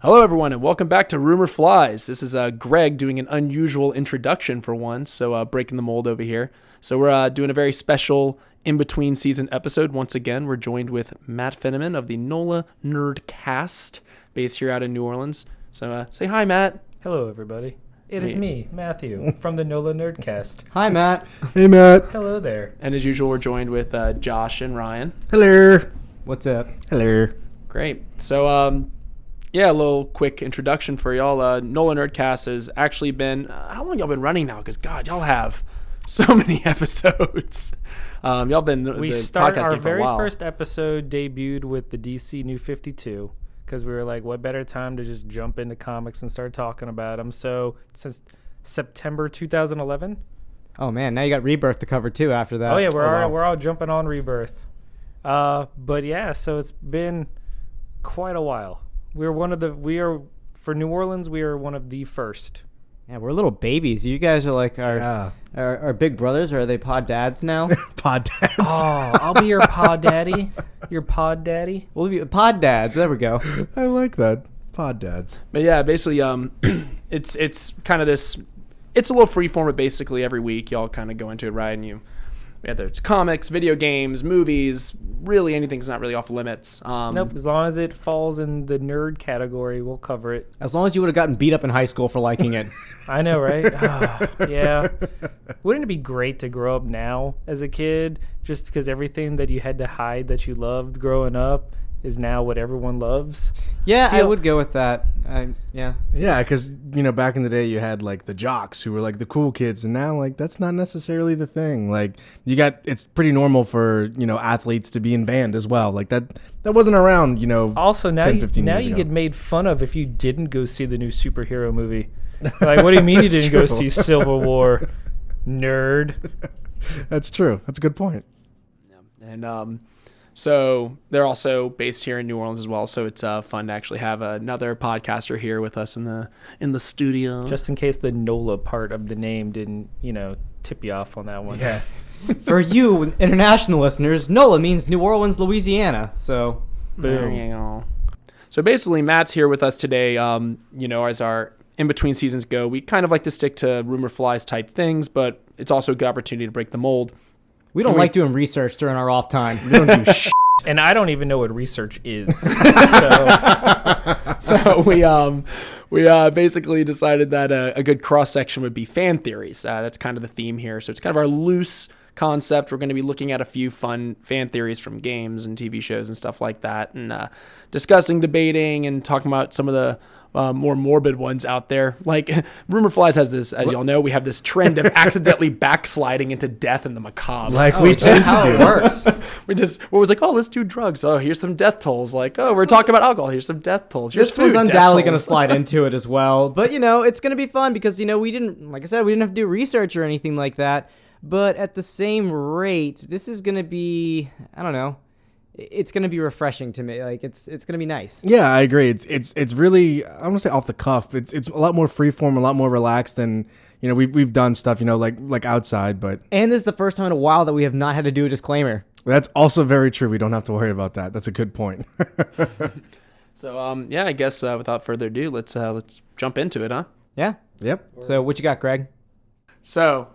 Hello, everyone, and welcome back to Rumor Flies. This is Greg doing an unusual introduction for once, so breaking the mold over here. So we're doing a very special in-between season episode. Once again, we're joined with Matt Finneman of the NOLAnerdcast, based here out in New Orleans. So say hi, Matt. Hello, everybody. It is me, Matthew, from the NOLAnerdcast. Hi, Matt. Hey, Matt. Hello there. And as usual, we're joined with Josh and Ryan. Hello. What's up? Hello. Great. So, yeah, a little quick introduction for y'all. NOLAnerdcast has actually been, how long y'all been running now? Because, God, y'all have so many episodes. Y'all been We the started podcast our game for a very while. first episode debuted with the DC New 52 because we were like, what better time to just jump into comics and start talking about them. So since September 2011. Oh, man. Now you got Rebirth to cover, too, after that. Oh, yeah, wow. we're all jumping on Rebirth. But, yeah, so it's been quite a while. For New Orleans, we are one of the first. Yeah, we're little babies. You guys are like our big brothers, or are they pod dads now? Pod dads. Oh, I'll be your pod daddy. Your pod daddy. We'll be pod dads. There we go. I like that. Pod dads. But yeah, basically, it's kind of this. It's a little freeform, but basically every week y'all kind of go into it, right? And whether it's comics, video games, movies, really anything's not really off limits. Nope, as long as it falls in the nerd category, we'll cover it. As long as you would have gotten beat up in high school for liking it. I know, right? Yeah. Wouldn't it be great to grow up now as a kid, just because everything that you had to hide that you loved growing up is now what everyone loves? Yeah, I would go with that. Yeah. Yeah, because, back in the day you had, like, the jocks who were, like, the cool kids, and now, like, that's not necessarily the thing. Like, it's pretty normal for, athletes to be in band as well. Like, that wasn't around, Also, now 10, 15 years you ago. get made fun of if you didn't go see the new superhero movie. Like, what do you mean you didn't go true. see Civil War, nerd? That's true. That's a good point. And so they're also based here in New Orleans as well. So it's fun to actually have another podcaster here with us in the studio. Just in case the NOLA part of the name didn't, tip you off on that one. Yeah. For you international listeners, NOLA means New Orleans, Louisiana. So, There you go. So basically, Matt's here with us today. As our in-between seasons go, we kind of like to stick to rumor flies type things, but it's also a good opportunity to break the mold. we don't like doing research during our off time. We don't do shit. And I don't even know what research is. So we basically decided that a good cross section would be fan theories. That's kind of the theme here. So it's kind of our loose concept. We're going to be looking at a few fun fan theories from games and TV shows and stuff like that, and discussing, debating, and talking about some of the more morbid ones out there. Like Rumor Flies has this, as y'all know, we have this trend of accidentally backsliding into death and the macabre. Like we tend how to it do. works. We was like, oh, let's do drugs. Oh, here's some death tolls. Like, oh, we're talking about alcohol. Here's some death tolls. Here's This one's food, death undoubtedly going to tolls. slide into it as well. But, it's going to be fun because, we didn't, like I said, we didn't have to do research or anything like that. But at the same rate, this is going to be, I don't know, it's going to be refreshing to me. Like, it's going to be nice. Yeah, I agree. It's really, I don't want to say off the cuff. It's a lot more freeform, a lot more relaxed, and we've done stuff like outside, but And this is the first time in a while that we have not had to do a disclaimer. that's also very true. We don't have to worry about that. That's a good point. So, yeah, I guess without further ado, let's jump into it, huh? Yeah. Yep. So what you got, Greg? So,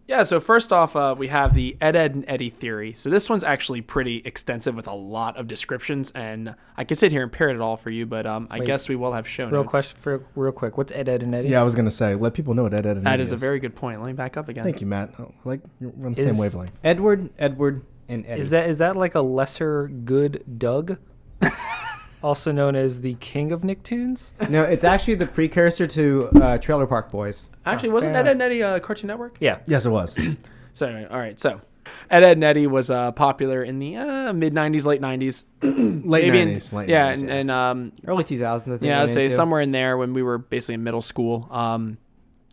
yeah, so first off, we have the Ed and Eddy theory. So this one's actually pretty extensive with a lot of descriptions, and I could sit here and parrot it all for you, but I guess we will have show notes. Real quick. What's Ed and Eddy? Yeah, I was gonna say, let people know what Ed and That Eddy is a very good point. Let me back up again. Thank you, Matt. We're on the same wavelength. Edward, and Eddy. Is that like a lesser good Doug? Also known as the King of Nicktoons? No, it's actually the precursor to Trailer Park Boys. Actually, wasn't fair Ed and Eddy Cartoon Network? Yeah. Yes, it was. So anyway, all right. So Ed and Eddy was popular in the mid '90s, late '90s, Late maybe 90s. Late yeah, 90s, and Early 2000s, I think. yeah, I'd went say into. somewhere in there when we were basically in middle school.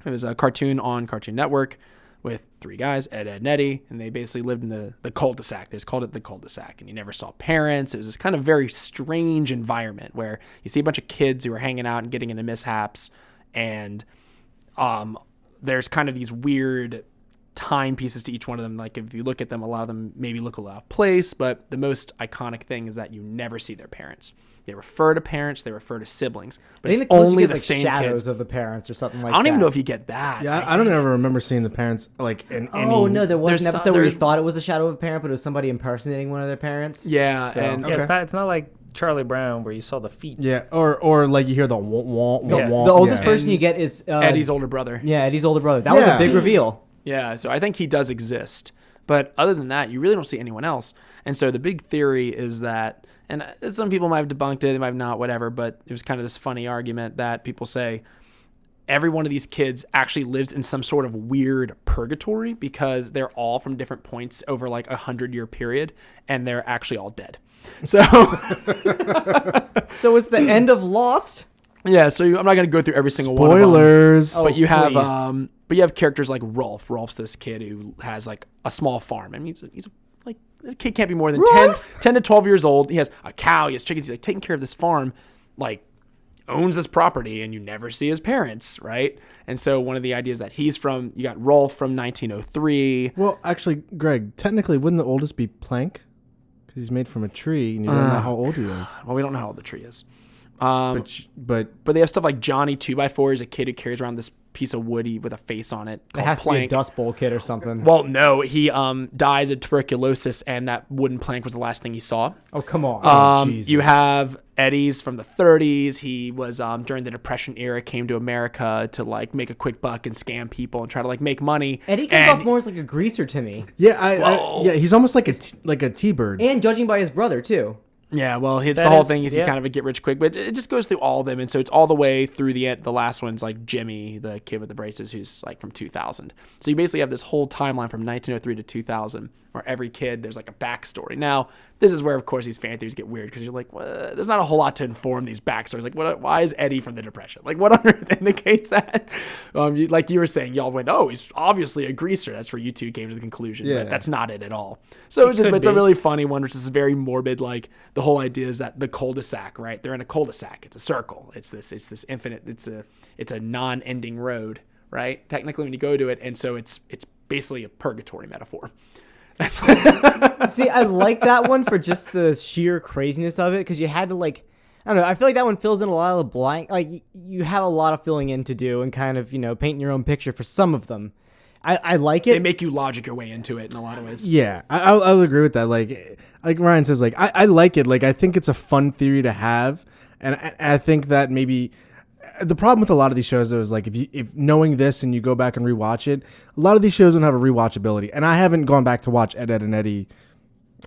It was a cartoon on Cartoon Network with three guys, Ed, and Eddy, and they basically lived in the cul-de-sac. They just called it the cul-de-sac, and you never saw parents. It was this kind of very strange environment where you see a bunch of kids who are hanging out and getting into mishaps, and there's kind of these weird timepieces to each one of them. Like if you look at them, a lot of them maybe look a lot of place, but the most iconic thing is that you never see their parents. They refer to parents, they refer to siblings, but I it's think the closest only you get the is, like, same shadows kids. of the parents or something like that. I don't even know if you get that. Yeah, I don't ever remember seeing the parents like in any. Oh no, there was There's an some- episode where you there's- thought it was a shadow of a parent, but it was somebody impersonating one of their parents. Yeah, So- and Yeah, Okay. it's not like Charlie Brown where you saw the feet. Yeah, or like you hear the wah, wah, wah, Yeah. wah. The oldest yeah. person you get is Eddie's older brother. Yeah, Eddie's older brother. That was Yeah. a big reveal. Yeah, so I think he does exist. But other than that, you really don't see anyone else. And so the big theory is that, and some people might have debunked it, they might have not, whatever, but it was kind of this funny argument that people say every one of these kids actually lives in some sort of weird purgatory because they're all from different points over like 100-year period, and they're actually all dead. So, So it's the end of Lost. yeah, so I'm not going to go through every single one of them. Spoilers. Oh, But you have please. but you have characters like Rolf. Rolf's this kid who has like a small farm. I mean, he's like the kid can't be more than 10 to 12 years old. He has a cow, he has chickens, he's like taking care of this farm, like owns this property, and you never see his parents, right? And so one of the ideas that he's from, you got Rolf from 1903. Well, actually, Greg, technically, wouldn't the oldest be Plank? Because he's made from a tree, and you don't know how old he is. Well, we don't know how old the tree is. But But they have stuff like Johnny 2x4 is a kid who carries around this piece of wood with a face on it It called has to be a Plank. Dust Bowl kid or something. Well, no, he dies of tuberculosis, and that wooden plank was the last thing he saw. Oh, come on. Jesus. You have Eddy's from the 30s. He was during the Depression era, came to America to like make a quick buck and scam people and try to like make money. Eddie comes And- off more as like a greaser to me. yeah, Whoa. yeah, he's almost like a T-bird. And judging by his brother, too. Yeah, well, it's the That whole is- thing is he's yeah. kind of a get rich quick, but it just goes through all of them, and so it's all the way through the end. The last one's like Jimmy, the kid with the braces, who's like from 2000. So you basically have this whole timeline from 1903 to 2000, where every kid there's like a backstory. Now, this is where of course these fan theories get weird because you're like, well, there's not a whole lot to inform these backstories. Like, why is Eddie from the Depression? Like, what on earth indicates that? Like you were saying, y'all went, oh, he's obviously a greaser. That's where you two came to the conclusion. Yeah. But that's not it at all. So it's could a be. really funny one, which is very morbid. Like the whole idea is that the cul-de-sac, right? They're in a cul-de-sac. It's a circle. It's this infinite. It's a non-ending road, right? Technically, when you go to it, and so it's basically a purgatory metaphor. See, I like that one for just the sheer craziness of it because you had to like, I don't know. I feel like that one fills in a lot of the blank. Like you have a lot of filling in to do and kind of painting your own picture for some of them. I like They it. make you logic your way into it in a lot of ways. Yeah, I'll agree with that. Like Ryan says, like I like it. Like I think it's a fun theory to have, and I think that maybe the problem with a lot of these shows though is like if knowing this and you go back and rewatch it, a lot of these shows don't have a rewatchability. And I haven't gone back to watch Ed, Edd and Eddy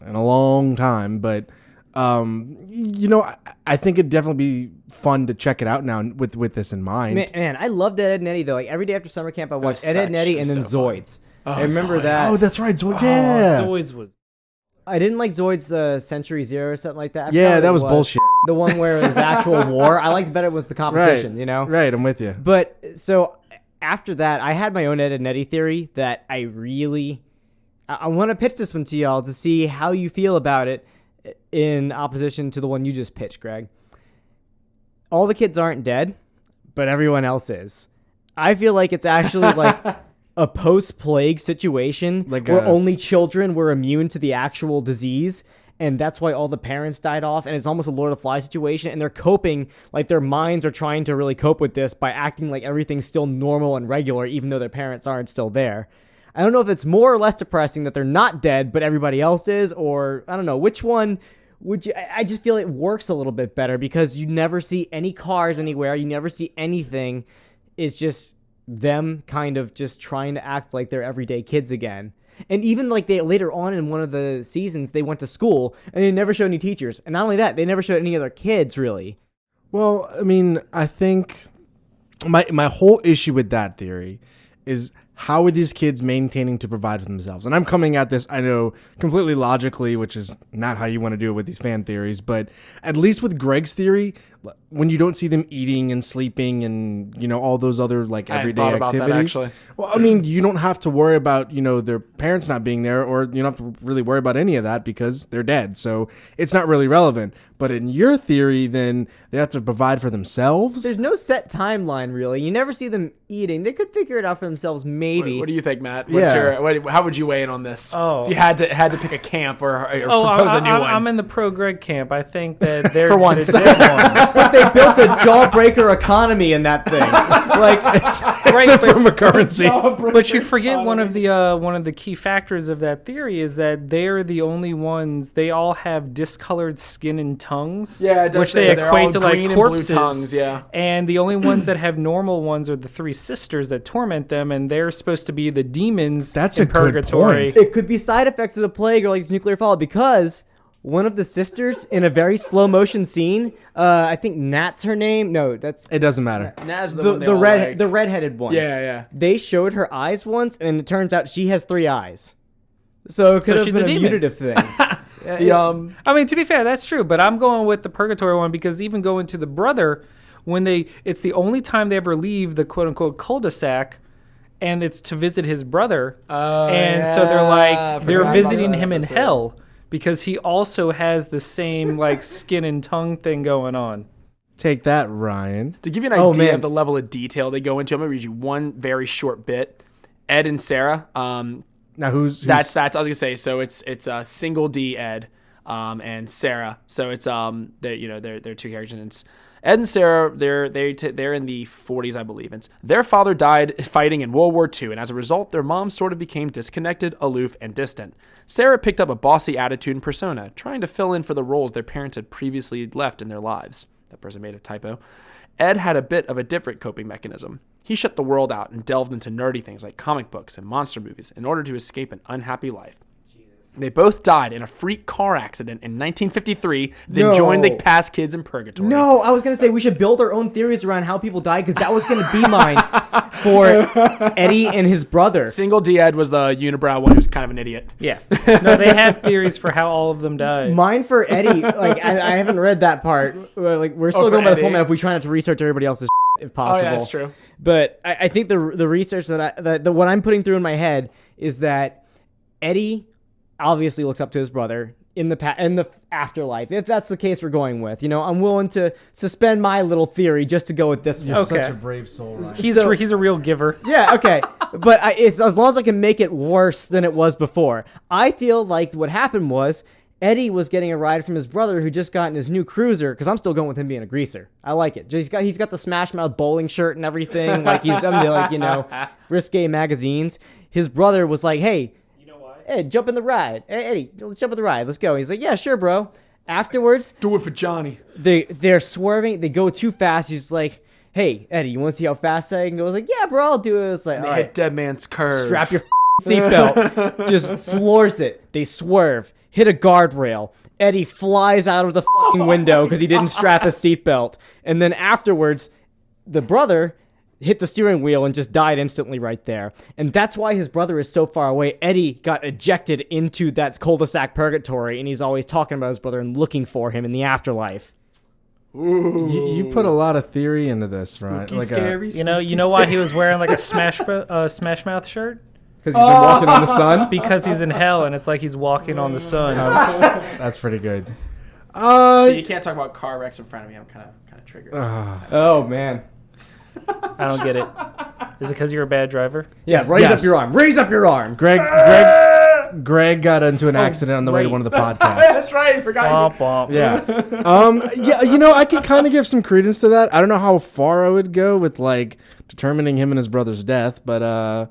in a long time, but I think it'd definitely be fun to check it out now with this in mind. Man, I loved Ed, Edd and Eddy though. Like every day after summer camp, I watched Ed, such- Edd and Eddy, it and was then so fun. Zoids. Oh, I remember Zoids. that. Oh, that's right. So, yeah. Always was. I didn't like Zoids Century Zero or something like that. I forgot Yeah, what that it was bullshit. The one where it was actual war. I liked better was the competition. Right, I'm with you. But so after that, I had my own Ed and Eddy theory that I want to pitch this one to y'all to see how you feel about it in opposition to the one you just pitched, Greg. All the kids aren't dead, but everyone else is. I feel like it's actually like a post-plague situation Like where a- only children were immune to the actual disease. And that's why all the parents died off, and it's almost a Lord of the Flies situation, and they're coping, like their minds are trying to really cope with this by acting like everything's still normal and regular, even though their parents aren't still there. I don't know if it's more or less depressing that they're not dead, but everybody else is, or I don't know, which one would you... I just feel it works a little bit better, because you never see any cars anywhere, you never see anything. It's just them kind of just trying to act like they're everyday kids again. And even like they later on in one of the seasons, they went to school and they never showed any teachers. And not only that, they never showed any other kids really. Well, I mean, I think my whole issue with that theory is how are these kids maintaining to provide for themselves? And I'm coming at this, I know, completely logically, which is not how you want to do it with these fan theories, but at least with Greg's theory, when you don't see them eating and sleeping and, you know, all those other like I hadn't everyday thought about that, activities. actually. Well, I mean, you don't have to worry about, you know, their parents not being there, or you don't have to really worry about any of that because they're dead. So it's not really relevant. But in your theory, then they have to provide for themselves. There's no set timeline, really. You never see them eating. They could figure it out for themselves, maybe. What do you think, Matt? Yeah. How would you weigh in on this? Oh. If you had to pick a camp or Oh, propose a new one. I'm in the pro-Greg camp. I think that they're For once. they're ones. But they built a jawbreaker economy in that thing. Like, Except from a currency. But you forget one of the key factors of that theory is that they're the only ones. They all have discolored skin and tongues, Yeah, it does which say they they're equate all to like green and blue corpses. tongues, yeah. And the only ones that have normal ones are the three sisters that torment them, and they're supposed to be the demons. That's in a good purgatory. point. it could be side effects of the plague or like this nuclear fallout, because one of the sisters in a very slow motion scene, I think Nat's her name. No, that's It doesn't matter. Naz the the, one they the all red like. the redheaded one. Yeah. They showed her eyes once, and it turns out she has 3 eyes. So it could have she's been a a demon. mutative thing. The I mean, to be fair, that's true, but I'm going with the purgatory one because even going to the brother, it's the only time they ever leave the quote unquote cul-de-sac, and it's to visit his brother. And so they're I like, they're forgot visiting about him that in episode. hell because he also has the same like skin and tongue thing going on. Take that, Ryan. To give you an Oh, idea man. of the level of detail they go into, I'm gonna read you one very short bit. Ed and Sarah. Now who's That's I was gonna say. So it's single D Ed, and Sarah. So it's they're two characters. And it's Ed and Sarah. They're in the 40s, I believe. And their father died fighting in World War II, and as a result, their mom sort of became disconnected, aloof, and distant. Sarah picked up a bossy attitude and persona, trying to fill in for the roles their parents had previously left in their lives. That person made a typo. Ed had a bit of a different coping mechanism. He shut the world out and delved into nerdy things like comic books and monster movies in order to escape an unhappy life. They both died in a freak car accident in 1953, then No. joined the past kids in purgatory. No, I was going to say we should build our own theories around how people died, because that was going to be mine for Eddie and his brother. Single D Ed was the unibrow one who's kind of an idiot. Yeah. No, they have theories for how all of them died. Mine for Eddie, like I haven't read that part. Like we're still for going by the Eddie? format if we try not to research everybody else's if possible. Oh, yeah, that's true. But I think the research that what I'm putting through in my head is that Eddie obviously looks up to his brother in the afterlife. If that's the case we're going with, I'm willing to suspend my little theory just to go with this You're one. Okay. such a brave soul, Ryan. He's a real giver. Yeah, okay. But it's as long as I can make it worse than it was before. I feel like what happened was Eddie was getting a ride from his brother who just got in his new cruiser, because I'm still going with him being a greaser. I like it. He's got the Smash Mouth bowling shirt and everything. Like he's risque magazines. His brother was like, hey, Ed, jump in the ride. Hey, Eddie, let's jump in the ride. Let's go. He's like, yeah, sure, bro. Afterwards, Do it for Johnny. they're swerving. They go too fast. He's like, hey, Eddie, you want to see how fast I can go? I was like, yeah, bro, I'll do it. It's like, all They right, hit Dead Man's Curve. strap your seatbelt. Just floors it. They swerve, hit a guardrail. Eddie flies out of the window because he didn't strap his seatbelt. And then afterwards, the brother hit the steering wheel and just died instantly right there. And that's why his brother is so far away. Eddie got ejected into that cul-de-sac purgatory, and he's always talking about his brother and looking for him in the afterlife. You put a lot of theory into this, right? Spooky, scary, You know why he was wearing like a Smash Mouth shirt? Because he's been walking on the sun? Because he's in hell and it's like he's walking on the sun. That's pretty good. You can't talk about car wrecks in front of me. I'm kind of triggered. Oh, man. I don't get it. Is it because you're a bad driver? Yeah, raise Yes. up your arm. Raise up your arm. Greg got into an accident on the way to right. one of the That's podcasts. right. I forgot. Womp womp. Yeah. Yeah, I could kind of give some credence to that. I don't know how far I would go with like determining him and his brother's death, but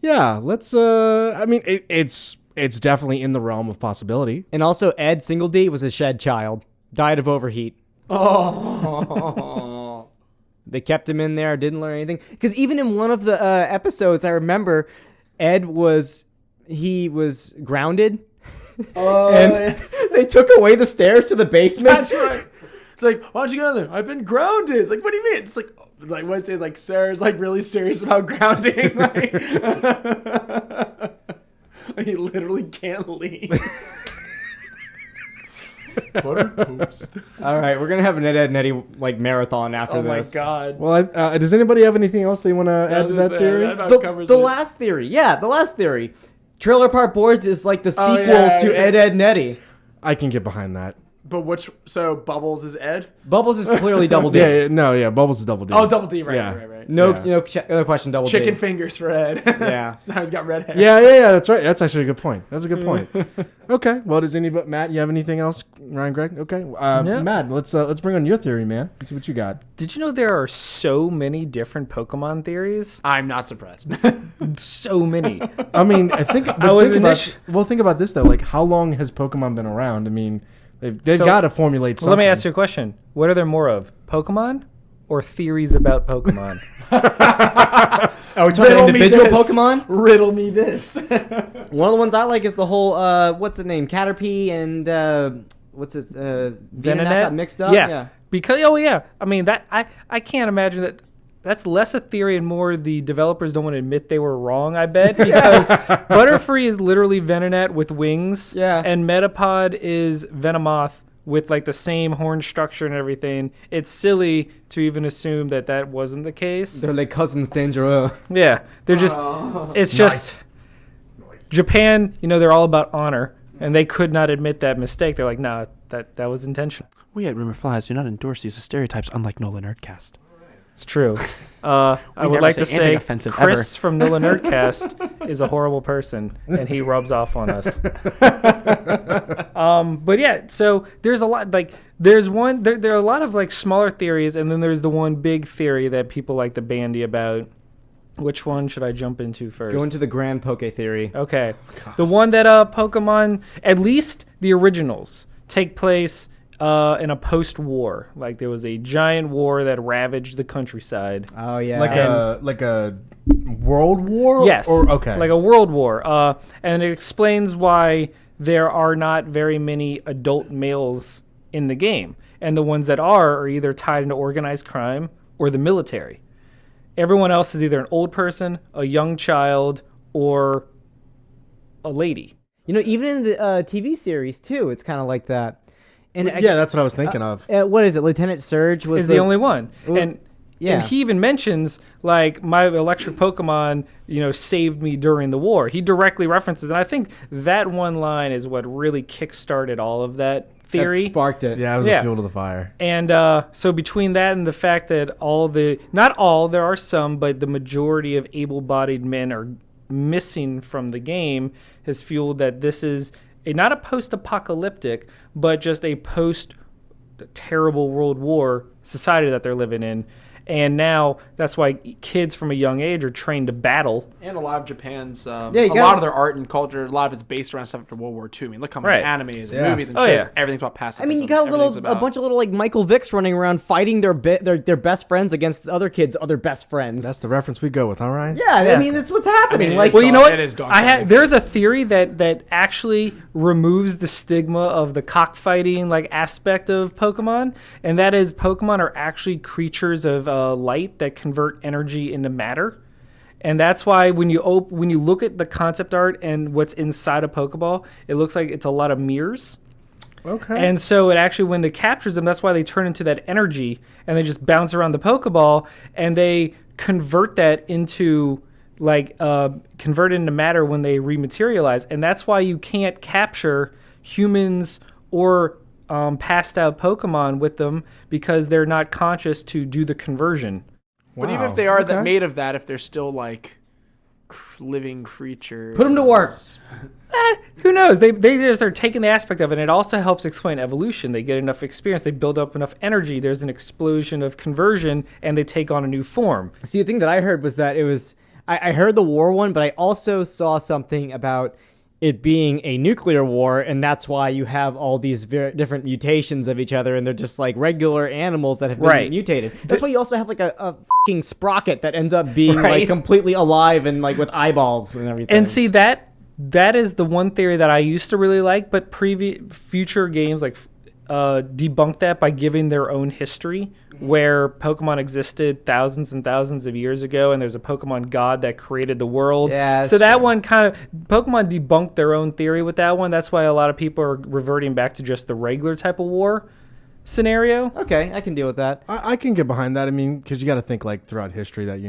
yeah, let's it's definitely in the realm of possibility. And also, Ed Single D was a shed child. Died of overheat. Oh. They kept him in there, didn't learn anything. Because even in one of the episodes, I remember Ed was grounded. Oh, And they took away the stairs to the basement. That's right. It's like, why don't you get on there? I've been grounded. It's like, what do you mean? It's like what is it? Like Sarah's like really serious about grounding. Like, he literally can't leave. Butter toast. All right, we're gonna have an Ed and Eddy like marathon after Oh my this. god. Well, does anybody have anything else they want to add to that theory? The last theory, the last theory. Trailer Park Boys is like the sequel to yeah. Ed and Eddy. I can get behind that. But so Bubbles is Ed? Bubbles is clearly Double D. Yeah, Bubbles is Double D. Oh, Double D, right, Yeah. right. No, Yeah. no question. Double Chicken D. fingers for Ed. Yeah. Now he's got red hair. Yeah, that's right. That's actually a good point. That's a good point. Okay. Well, Matt, you have anything else? Ryan, Greg? Okay. Matt, let's bring on your theory, man. Let's see what you got. Did you know there are so many different Pokemon theories? I'm not surprised. So many. I mean, think about this though. Like, how long has Pokemon been around? I mean, they've got to formulate something. Let me ask you a question. What are there more of? Pokemon or theories about Pokemon? Are we talking individual Pokemon? Riddle me this. One of the ones I like is the whole what's the name? Caterpie and what's it? Venonat got mixed up. Yeah. Because I mean that I can't imagine that. That's less a theory and more the developers don't want to admit they were wrong, I bet, because Butterfree is literally Venonat with wings, and Metapod is Venomoth with like the same horn structure and everything. It's silly to even assume that wasn't the case. They're like cousins dangereux. Yeah, they're just, it's just, Japan, they're all about honor, and they could not admit that mistake. They're like, nah, that was intentional. We at Rumor Flies do not endorse these as stereotypes, unlike NOLAnerdcast. It's true. I would like to say Chris ever. from NOLAnerdcast is a horrible person, and he rubs off on us. But yeah, so there's a lot. Like, there are a lot of like smaller theories, and then there's the one big theory that people like to bandy about. Which one should I jump into first? Go into the grand Poke theory. Okay, the one that Pokemon, at least the originals, take place in a post-war, like there was a giant war that ravaged the countryside. Oh yeah, like a world war. Yes, okay, like a world war. And it explains why there are not very many adult males in the game, and the ones that are either tied into organized crime or the military. Everyone else is either an old person, a young child, or a lady. Even in the TV series too, it's kind of like that. And that's what I was thinking of. What is it? Lieutenant Surge was the only one. Well, and he even mentions, like, my electric Pokemon, saved me during the war. He directly references, and I think that one line is what really kickstarted all of that theory. That sparked it. Yeah, it was the fuel to the fire. And so between that and the fact that not all, there are some, but the majority of able-bodied men are missing from the game has fueled that this is not a post-apocalyptic, but just a post-terrible World War society that they're living in. And now that's why kids from a young age are trained to battle. And a lot of Japan's, a lot of their art and culture, a lot of it's based around stuff after World War II. I mean, look how many animes and movies and shows. Everything's about pacifism. I mean, you got a bunch of little like Michael Vicks running around fighting their best friends against other kids' other best friends. That's the reference we go with, all right? Yeah, I mean, that's what's happening. You know what? There's a theory that actually removes the stigma of the cockfighting like aspect of Pokemon, and that is Pokemon are actually creatures of light that convert energy into matter. And that's why when you look at the concept art and what's inside a Pokeball, it looks like it's a lot of mirrors. Okay. And so it actually, when it captures them, that's why they turn into that energy and they just bounce around the Pokeball and they convert that into convert it into matter when they rematerialize. And that's why you can't capture humans or passed out Pokemon with them because they're not conscious to do the conversion. But even if they are made of that, if they're still like living creatures, put them to work. Who knows? They just are taking the aspect of it, and it also helps explain evolution. They get enough experience, they build up enough energy, there's an explosion of conversion, and they take on a new form. See, the thing that I heard was that it was... I heard the war one, but I also saw something about it being a nuclear war, and that's why you have all these different mutations of each other, and they're just like regular animals that have been mutated. That's why you also have like a fucking Sprocket that ends up being like completely alive and like with eyeballs and everything. And see, that is the one theory that I used to really like, but future games like debunk that by giving their own history, where Pokemon existed thousands and thousands of years ago, and there's a Pokemon god that created the world. Yeah, so that true. one kind of Pokemon debunked their own theory with that one. That's why a lot of people are reverting back to just the regular type of war scenario. Okay, I can deal with that. I can get behind that. I mean, because you got to think like throughout history that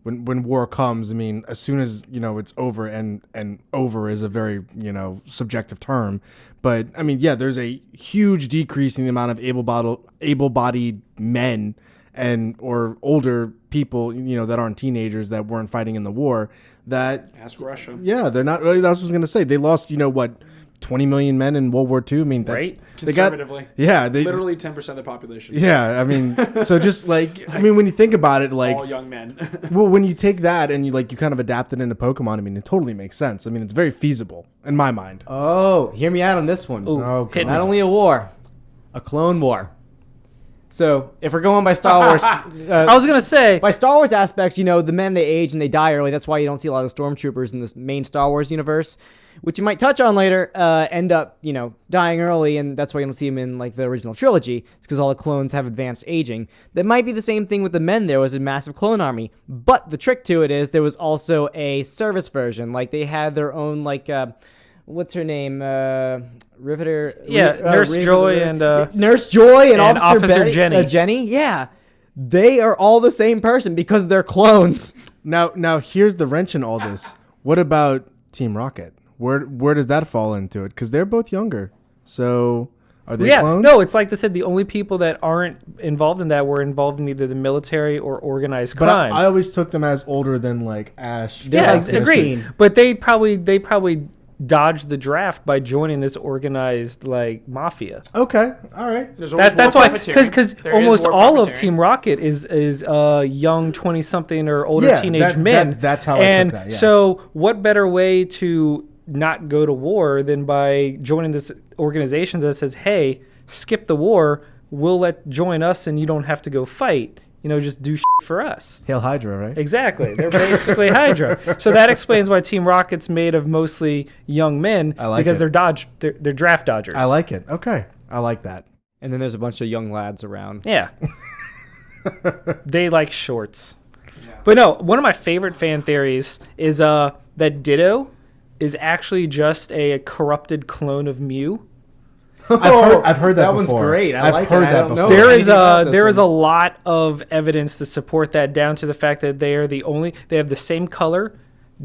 when war comes, I mean, as soon as it's over, and over is a very subjective term, but I mean, yeah, there's a huge decrease in the amount of able-bodied men or older people that aren't teenagers that weren't fighting in the war. That Ask Russia. Yeah, they're not really. That's what I was gonna say. They lost 20 million men in World War II. I mean, Right. They got, Conservatively. yeah, they Literally 10% of the population. Yeah, I mean, so just I mean, when you think about it, All young men. well, when you take that and you kind of adapt it into Pokemon, I mean, it totally makes sense. I mean, it's very feasible in my mind. Oh, hear me out on this one. Ooh, Oh, hit God. Not me. only a war, a clone war. So if we're going by Star Wars, I was gonna say, by Star Wars aspects, the men, they age and they die early. That's why you don't see a lot of stormtroopers in this main Star Wars universe, which you might touch on later, end up, dying early, and that's why you don't see them in the original trilogy. It's because all the clones have advanced aging. That might be the same thing with the men. There was a massive clone army, but the trick to it is there was also a service version. They had their own what's her name? Riveter. Nurse Joy and Nurse Joy and Officer Jenny. Jenny, yeah. They are all the same person because they're clones. Now here's the wrench in all this. What about Team Rocket? Where does that fall into it? Because they're both younger. So are they clones? No, it's like they said, the only people that aren't involved in that were involved in either the military or organized But crime. I always took them as older than Ash. They're yeah, like I agree. 16. But they probably dodged the draft by joining this organized mafia. Okay, all right. There's always That's war why, profiteering. because There is almost war all of profiteering. Team Rocket is young 20-something or older Yeah, teenage that- men. that's how I took and that, yeah. so what better way to not go to war than by joining this organization that says, hey, skip the war, we'll join us and you don't have to go fight. Just do shit for us. Hail Hydra, right? Exactly. They're basically Hydra. So that explains why Team Rocket's made of mostly young men, I like because it. they're draft dodgers. I like it. Okay, I like that. And then there's a bunch of young lads around. Yeah. They like shorts. But no, one of my favorite fan theories is that Ditto is actually just a corrupted clone of Mew. I've heard that That one's before. great. I I've like heard it. I that don't know. before. There I is didn't know this there is a one. lot of evidence to support that, down to the fact that they have the same color,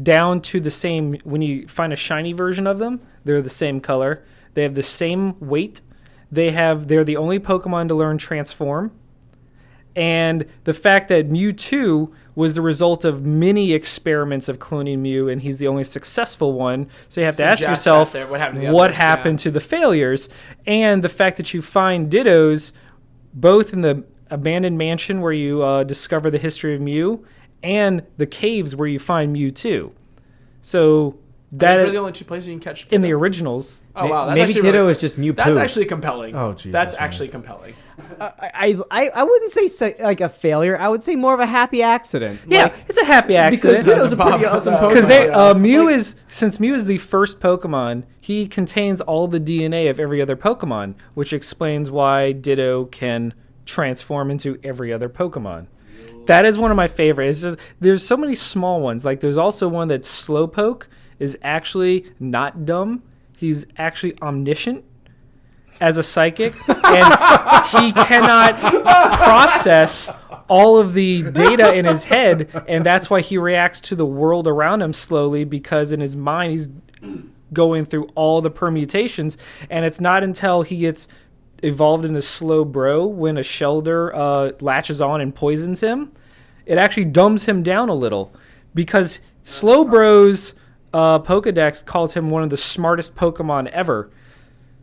down to the same, when you find a shiny version of them, they're the same color. They have the same weight. They're the only Pokemon to learn Transform. And the fact that Mewtwo was the result of many experiments of cloning Mew, and he's the only successful one. So you have to ask Suggests yourself, that what happened to the what others, happened yeah. to the failures? And the fact that you find Dittos both in the abandoned mansion where you discover the history of Mew, and the caves where you find Mewtwo. So Those that are the only two places you can catch in the Ditto. originals. Oh wow, that's Maybe actually Ditto really, is just Mew That's poo. actually compelling. Oh, Jesus, that's man. actually compelling. I wouldn't say like a failure. I would say more of a happy accident. Yeah, it's a happy because accident. Ditto's a pretty awesome Pokemon. Because Mew is the first Pokemon, he contains all the DNA of every other Pokemon, which explains why Ditto can transform into every other Pokemon. That is one of my favorites. There's so many small ones. There's also one that's Slowpoke is actually not dumb. He's actually omniscient as a psychic, and he cannot process all of the data in his head, and that's why he reacts to the world around him slowly, because in his mind he's going through all the permutations, and it's not until he gets evolved into Slowbro when a Shelder latches on and poisons him, it actually dumbs him down a little, because Slowbro's Pokedex calls him one of the smartest Pokemon ever.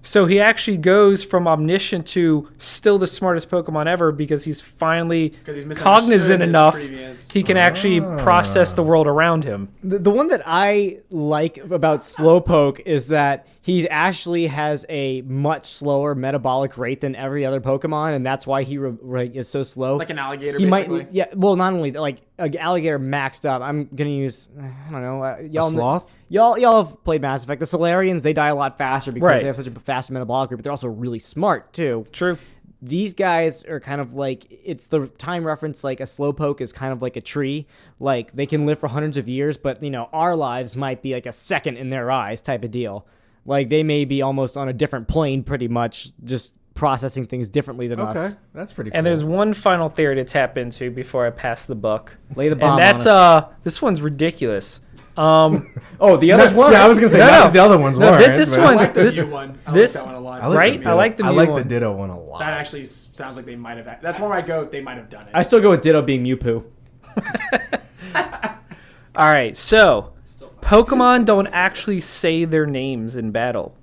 So he actually goes from omniscient to still the smartest Pokemon ever, because he's finally he's misunderstood cognizant his enough previous- he can actually process the world around him. The one that I like about Slowpoke is that he actually has a much slower metabolic rate than every other Pokemon, and that's why he is so slow. Like an alligator, He basically. might, yeah. Well, not only an alligator maxed up. I'm gonna use I don't know. A sloth? Y'all have played Mass Effect. The Solarians, they die a lot faster because Right. they have such a fast metabolic rate, but they're also really smart too. True. These guys are kind of like, it's the time reference, like a slowpoke is kind of like a tree. Like, they can live for hundreds of years, but, our lives might be like a second in their eyes type of deal. Like, they may be almost on a different plane pretty much, just processing things differently than us. Okay, that's pretty cool. And there's one final theory to tap into before I pass the buck. Lay the bomb And that's on us. this one's ridiculous. Oh, the others weren't? Yeah, I was going to say, No. the other ones No, weren't. this but- one- I like the this- new one. I this- like that one a lot. I like Right? the Ditto. I like the I new like one. the Ditto one a lot. That actually sounds like they might have. That's where I go. They might have done it. I still go with Ditto being Mewpoo. All right, so Pokemon don't actually say their names in battle.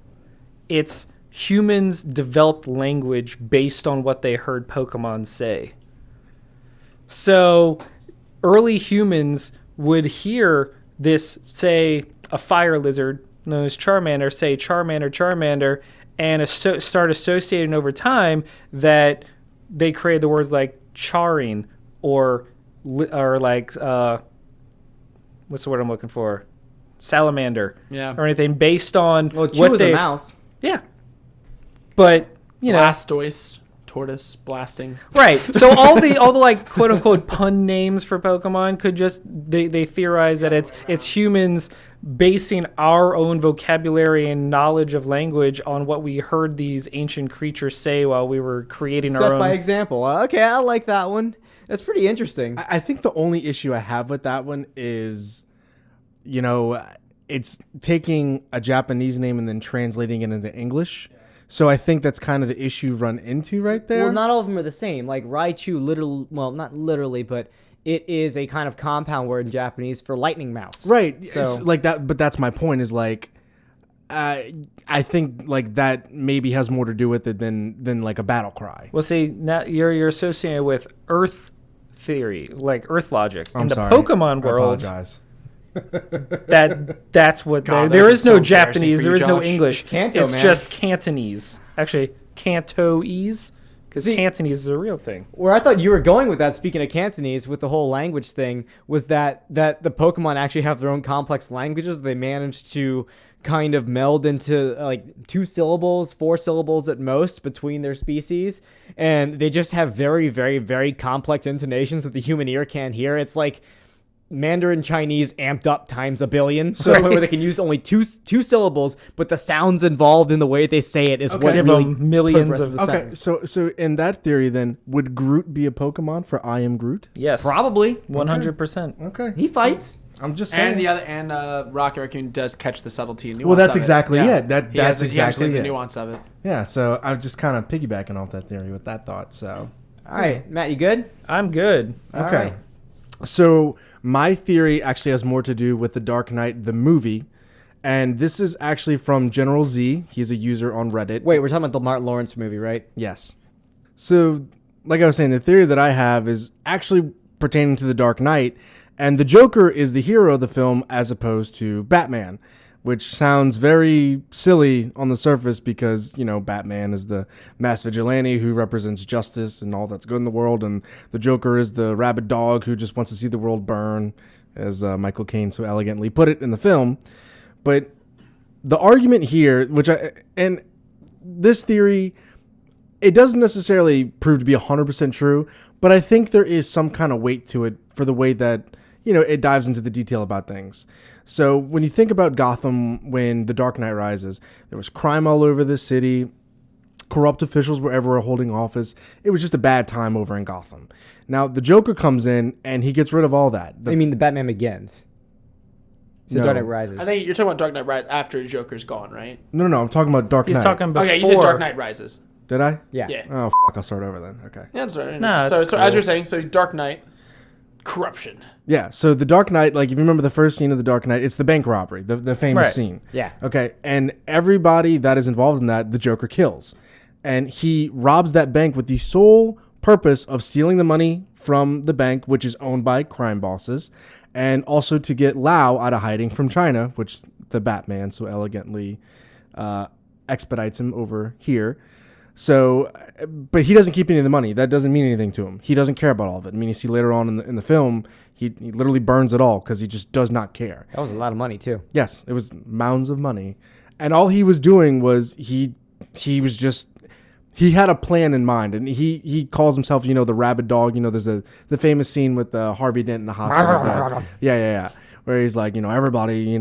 It's humans developed language based on what they heard Pokemon say. So early humans would hear this, say, a fire lizard known as Charmander, say Charmander, Charmander, and start associating over time that they created the words like charring or like what's the word I'm looking for? Salamander. Yeah. Or anything based on Well, Chew what was they a mouse. Yeah. But, Blastoise, tortoise, blasting. right. So all the like quote unquote pun names for Pokemon could just they theorize that it's humans basing our own vocabulary and knowledge of language on what we heard these ancient creatures say while we were creating Set our own. by example. Okay, I like that one. That's pretty interesting. I think the only issue I have with that one is, it's taking a Japanese name and then translating it into English. So I think that's kind of the issue run into right there. Well, not all of them are the same. Like Raichu, not literally, but it is a kind of compound word in Japanese for lightning mouse. Right. So- So like that, but that's my point is like, I think like that maybe has more to do with it than like a battle cry. Well, see, now you're associated with Earth theory, like Earth logic. I'm In the sorry. Pokemon I world, apologize. that's what God, there that is is no so embarrassing Japanese, for there you, is no Josh. English. It's Kanto, it's man. just Cantonese. Actually, Cantoese, because See- Cantonese is a real thing. Where I thought you were going with that, speaking of Cantonese, with the whole language thing, was that the Pokemon actually have their own complex languages. They managed to kind of meld into like 2 syllables, 4 syllables at most between their species, and they just have very, very, very complex intonations that the human ear can't hear. It's like Mandarin Chinese amped up times a billion, so the point where they can use only two syllables, but the sounds involved in the way they say it is what Give really them millions progresses of the Okay, sentence. so in that theory, then would Groot be a Pokemon for I am Groot? Yes, Probably. 100%. Okay, He fights. I'm just saying. And Rocket Raccoon does catch the subtlety and nuance. Well, that's of it. exactly Yeah. it. That's He actually exactly has the it. nuance of it. Yeah, so I'm just kind of piggybacking off that theory with that thought. So All right, Matt, you good? I'm good. All okay, right. so my theory actually has more to do with The Dark Knight, the movie, and this is actually from General Z. He's a user on Reddit. Wait, we're talking about the Martin Lawrence movie, right? Yes. So, like I was saying, the theory that I have is actually pertaining to The Dark Knight, and the Joker is the hero of the film as opposed to Batman, which sounds very silly on the surface because, Batman is the mass vigilante who represents justice and all that's good in the world, and the Joker is the rabid dog who just wants to see the world burn, as Michael Caine so elegantly put it in the film. But the argument here, and this theory, it doesn't necessarily prove to be 100% true, but I think there is some kind of weight to it for the way that, it dives into the detail about things. So when you think about Gotham when The Dark Knight Rises, there was crime all over the city, corrupt officials were everywhere holding office. It was just a bad time over in Gotham. Now, the Joker comes in and he gets rid of all that. I mean, the Batman Begins. So No. Dark Knight Rises. I think you're talking about Dark Knight Rises after Joker's gone, right? No, I'm talking about Dark Knight. He's talking before. Okay, you said Dark Knight Rises. Did I? Yeah. Yeah. Oh, I'll start over then. Okay. Yeah, I'm sorry. Nah, so it's as cool. you're saying, so Dark Knight, corruption. Yeah, so The Dark Knight, like if you remember the first scene of The Dark Knight, it's the bank robbery, the famous Right. scene. Yeah. Okay, and everybody that is involved in that, the Joker kills. And he robs that bank with the sole purpose of stealing the money from the bank, which is owned by crime bosses, and also to get Lau out of hiding from China, which the Batman so elegantly expedites him over here. So, but he doesn't keep any of the money. That doesn't mean anything to him. He doesn't care about all of it. I mean, you see later on in the film, he literally burns it all because he just does not care. That was a lot of money too. Yes, it was mounds of money. And all he was doing was he had a plan in mind, and he calls himself, the rabid dog. There's the famous scene with Harvey Dent in the hospital bed. Yeah. Where he's like, everybody,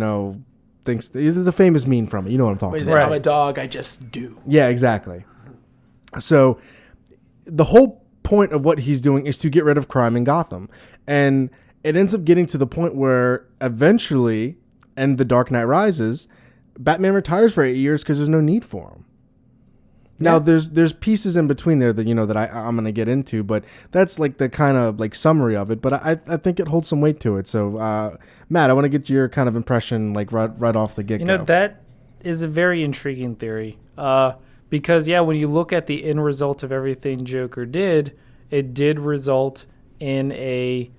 thinks there's a famous meme from it. You know what I'm talking about. I'm a dog. I just do. Yeah, exactly. So the whole point of what he's doing is to get rid of crime in Gotham. And it ends up getting to the point where eventually, in The Dark Knight Rises, Batman retires for 8 years because there's no need for him. Now, there's pieces in between there that, that I'm going to get into, but that's like the kind of like summary of it. But I think it holds some weight to it. So, Matt, I want to get your kind of impression like right off the get-go. That is a very intriguing theory. Because, when you look at the end result of everything Joker did, it did result in a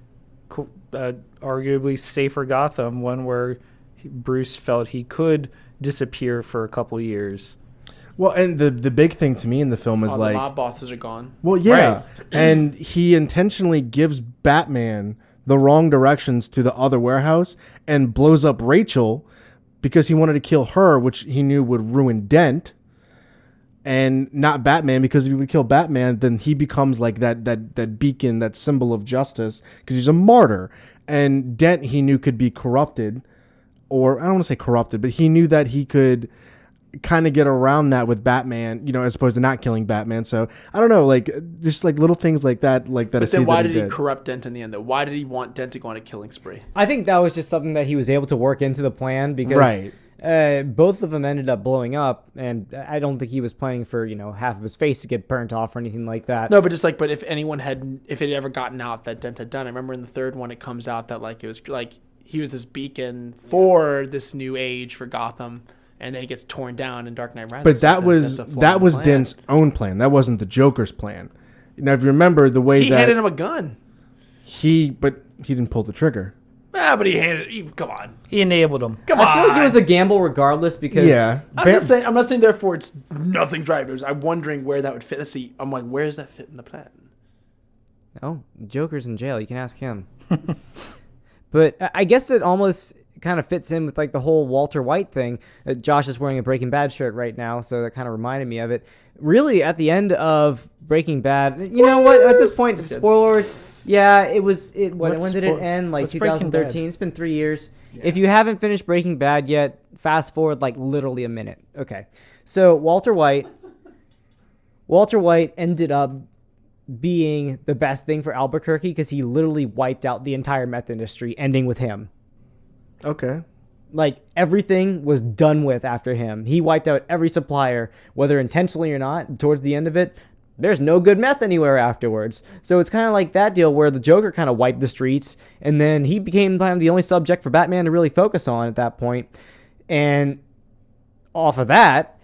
arguably safer Gotham, one where Bruce felt he could disappear for a couple years. Well, and the big thing to me in the film is All like... the mob bosses are gone. Well, yeah. Right. And he intentionally gives Batman the wrong directions to the other warehouse and blows up Rachel because he wanted to kill her, which he knew would ruin Dent, and not Batman, because if he would kill Batman, then he becomes like that beacon, that symbol of justice, because he's a martyr. And Dent, he knew, could be corrupted, or I don't want to say corrupted, but he knew that he could kind of get around that with Batman, as opposed to not killing Batman. So I don't know, like just like little things like that. But then why did he corrupt Dent in the end? Though, why did he want Dent to go on a killing spree? I think that was just something that he was able to work into the plan because both of them ended up blowing up, and I don't think he was planning for half of his face to get burnt off or anything like that. No, but if it had ever gotten out that Dent had done, I remember in the third one it comes out that like it was like he was this beacon for this new age for Gotham. And then he gets torn down in Dark Knight Rises. But that was Dent's own plan. That wasn't the Joker's plan. Now, if you remember the way he handed him a gun. But he didn't pull the trigger. But come on. He enabled him. Come on. I feel like it was a gamble regardless because I'm not saying therefore it's nothing drivers. I'm wondering where that would fit. Let's see. I'm like, where does that fit in the plan? Oh, Joker's in jail. You can ask him. But I guess it almost kind of fits in with like the whole Walter White thing. Josh is wearing a Breaking Bad shirt right now, so that kind of reminded me of it. Really, at the end of Breaking Bad, you know what? At this point, spoilers. Yeah, it was. When did it end? Like 2013. It's been 3 years. Yeah. If you haven't finished Breaking Bad yet, fast forward like literally a minute. Okay, so Walter White ended up being the best thing for Albuquerque because he literally wiped out the entire meth industry, ending with him. Okay. Like, everything was done with after him. He wiped out every supplier, whether intentionally or not. Towards the end of it, there's no good meth anywhere afterwards. So it's kind of like that deal where the Joker kind of wiped the streets, and then he became kind of the only subject for Batman to really focus on at that point. And off of that,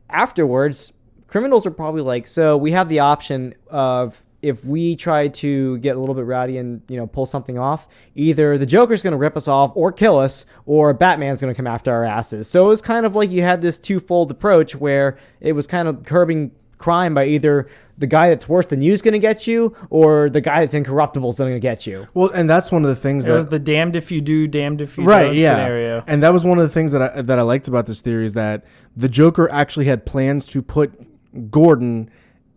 afterwards, criminals are probably like, so we have the option of, if we try to get a little bit rowdy and, pull something off, either the Joker's going to rip us off or kill us, or Batman's going to come after our asses. So it was kind of like you had this twofold approach where it was kind of curbing crime by either the guy that's worse than you is going to get you, or the guy that's incorruptible is going to get you. Well, and that's one of the things it was the damned if you do, damned if you don't scenario. And that was one of the things that I liked about this theory is that the Joker actually had plans to put Gordon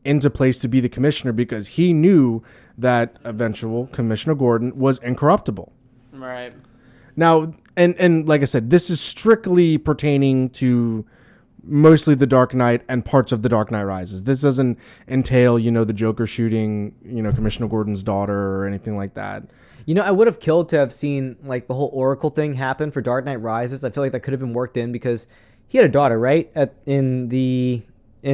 into place to be the commissioner because he knew that eventual Commissioner Gordon was incorruptible. Right. Now, and like I said, this is strictly pertaining to mostly The Dark Knight and parts of The Dark Knight Rises. This doesn't entail, the Joker shooting, Commissioner Gordon's daughter or anything like that. I would have killed to have seen like the whole Oracle thing happen for Dark Knight Rises. I feel like that could have been worked in because he had a daughter, right? In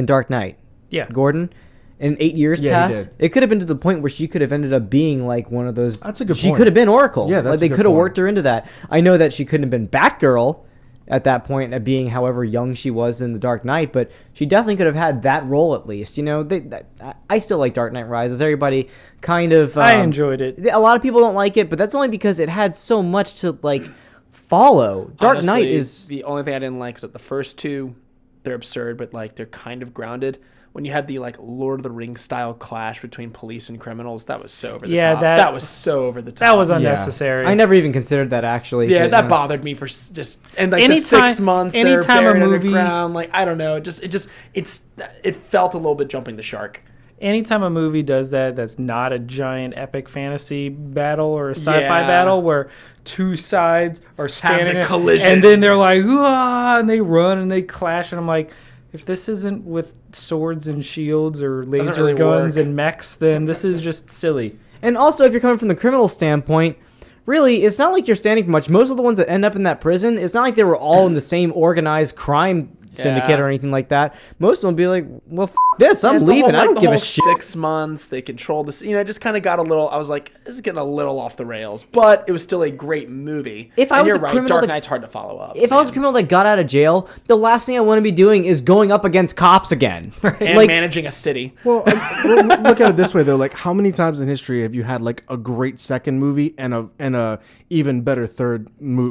Dark Knight. Yeah. Gordon. And 8 years passed. It could have been to the point where she could have ended up being like one of those. That's a good point. She could have been Oracle. Yeah, that's like they could have worked her into that. I know that she couldn't have been Batgirl at that point, at being however young she was in The Dark Knight, but she definitely could have had that role at least. I still like Dark Knight Rises. Everybody kind of. I enjoyed it. A lot of people don't like it, but that's only because it had so much to like follow. Dark Knight is the only thing I didn't like was that the first two, they're absurd, but like they're kind of grounded. when you had the like Lord of the Rings style clash between police and criminals, that was so over the Yeah, top. that- That was so over the top. That was unnecessary. I never even considered that actually. Yeah, but, that bothered me for just and like Anytime- the 6 months they're anytime a buried movie- underground. Like I don't know, it felt a little bit jumping the shark. Anytime a movie does that, that's not a giant epic fantasy battle or a sci-fi Yeah. battle where two sides are standing the collision. and then they're like, "Ah," and they run and they clash, and I'm like, if this isn't with swords and shields or laser really guns work. and mechs, then this is just silly. And also, if you're coming from the criminal standpoint, really, it's not like you're standing for much. Most of the ones that end up in that prison, it's not like they were all in the same organized crime syndicate or anything like that. Most of them will be like, well, this, I'm It's the leaving. whole, I don't the give a whole shit. 6 months they controlled this. It just kind of got a little. I was like, this is getting a little off the rails, but it was still a great movie. If I And was you're a right, criminal Dark that- Knight's hard to follow up. If I was a criminal that got out of jail, the last thing I want to be doing is going up against cops again. and like, managing a city. Well, look at it this way though. Like, how many times in history have you had like a great second movie and a even better third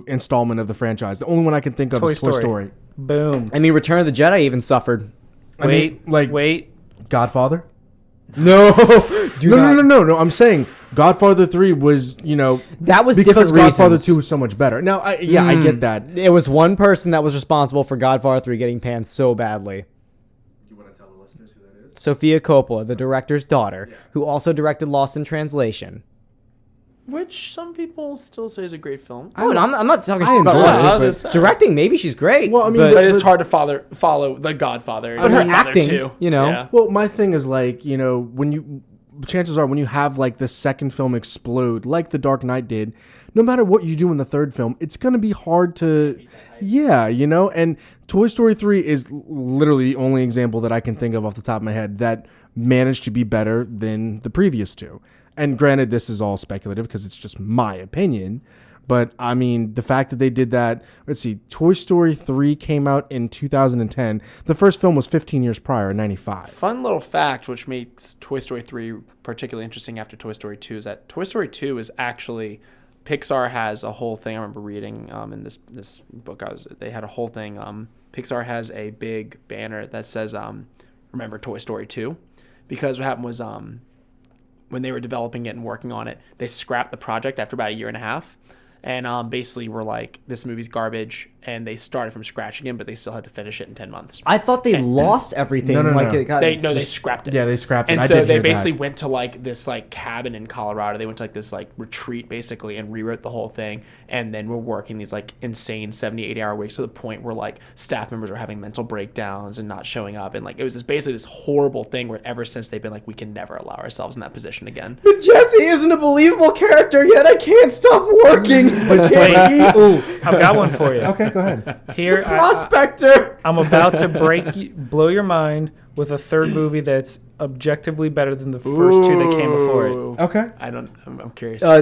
installment of the franchise? The only one I can think of Toy is Toy Story. Story. Boom. I mean, Return of the Jedi even suffered. I mean, Wait. Godfather. No, No. I'm saying Godfather 3 was, That was because different Godfather reasons. 2 was so much better. Now, I get that. It was one person that was responsible for Godfather 3 getting panned so badly. You want to tell the listeners who that is? Sophia Coppola, the director's daughter, who also directed Lost in Translation. Which some people still say is a great film. Oh, and I'm not talking I shit about enjoyed Lost. it, I was but- gonna say. Directing, maybe she's great. Well, I mean, but But it's hard to follow The Godfather. But her and Godfather acting, 2. Yeah. Well, my thing is like, chances are when you have like the second film explode, like The Dark Knight did, no matter what you do in the third film, it's going to be hard to, and Toy Story 3 is literally the only example that I can think of off the top of my head that managed to be better than the previous two. And granted, this is all speculative because it's just my opinion. But, I mean, the fact that they did that... Let's see. Toy Story 3 came out in 2010. The first film was 15 years prior, in 95. Fun little fact, which makes Toy Story 3 particularly interesting after Toy Story 2, is that Toy Story 2 is actually... Pixar has a whole thing. I remember reading in this book. They had a whole thing. Pixar has a big banner that says, remember Toy Story 2? Because what happened was... when they were developing it and working on it, they scrapped the project after about a year and a half. And basically were like, this movie's garbage. And they started from scratch again, but they still had to finish it in 10 months. I thought they lost everything. No. It got, They scrapped it. Yeah, they scrapped it. And I so did they hear basically that. went to like this like cabin in Colorado. They went to like this like retreat basically and rewrote the whole thing. And then we're working these like insane 70, 80-hour weeks to the point where like staff members are having mental breakdowns and not showing up. And like it was basically this horrible thing where ever since they've been like, we can never allow ourselves in that position again. But Jesse isn't a believable character yet. I can't stop working. I can't eat. Ooh, I've got one for you. Okay, go ahead. Here, Prospector. I'm about to blow your mind with a third movie that's objectively better than the first two that came before it. Ooh. Okay. I'm curious. I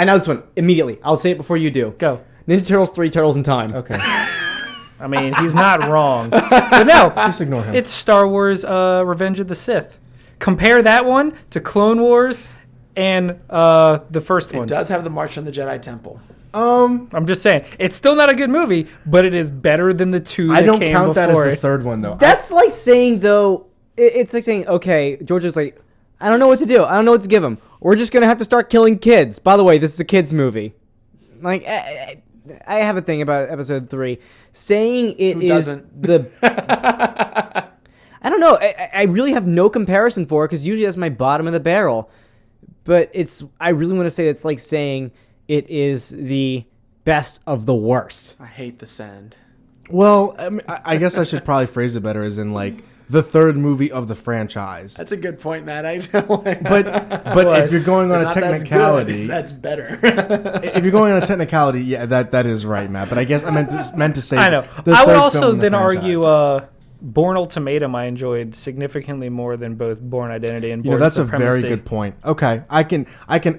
know this one immediately. I'll say it before you do. Go. Ninja Turtles 3, Turtles in Time. Okay. I mean, he's not wrong. But no, Just ignore him. it's Star Wars Revenge of the Sith. Compare that one to Clone Wars and the first one. It does have the March on the Jedi Temple. I'm just saying, it's still not a good movie, but it is better than the two that I don't came count that as before the it. third one, though. That's like saying, though, it's like saying, okay, Georgia's like, I don't know what to do. I don't know what to give him. We're just going to have to start killing kids. By the way, this is a kid's movie. Like, I have a thing about episode 3. Saying it Who is doesn't? the... I don't know. I really have no comparison for it because usually that's my bottom of the barrel. But I really want to say it's like saying it is the best of the worst. I hate the sand. Well, I guess I should probably phrase it better as in, like, the third movie of the franchise. That's a good point, Matt. But if you're going on a technicality... That's better. If you're going on a technicality, yeah, that is right, Matt. But I guess I meant to say... I know. the I would third also film in the then franchise. argue Born Ultimatum I enjoyed significantly more than both Born Identity and Born that's Supremacy. a very good point. Okay, I can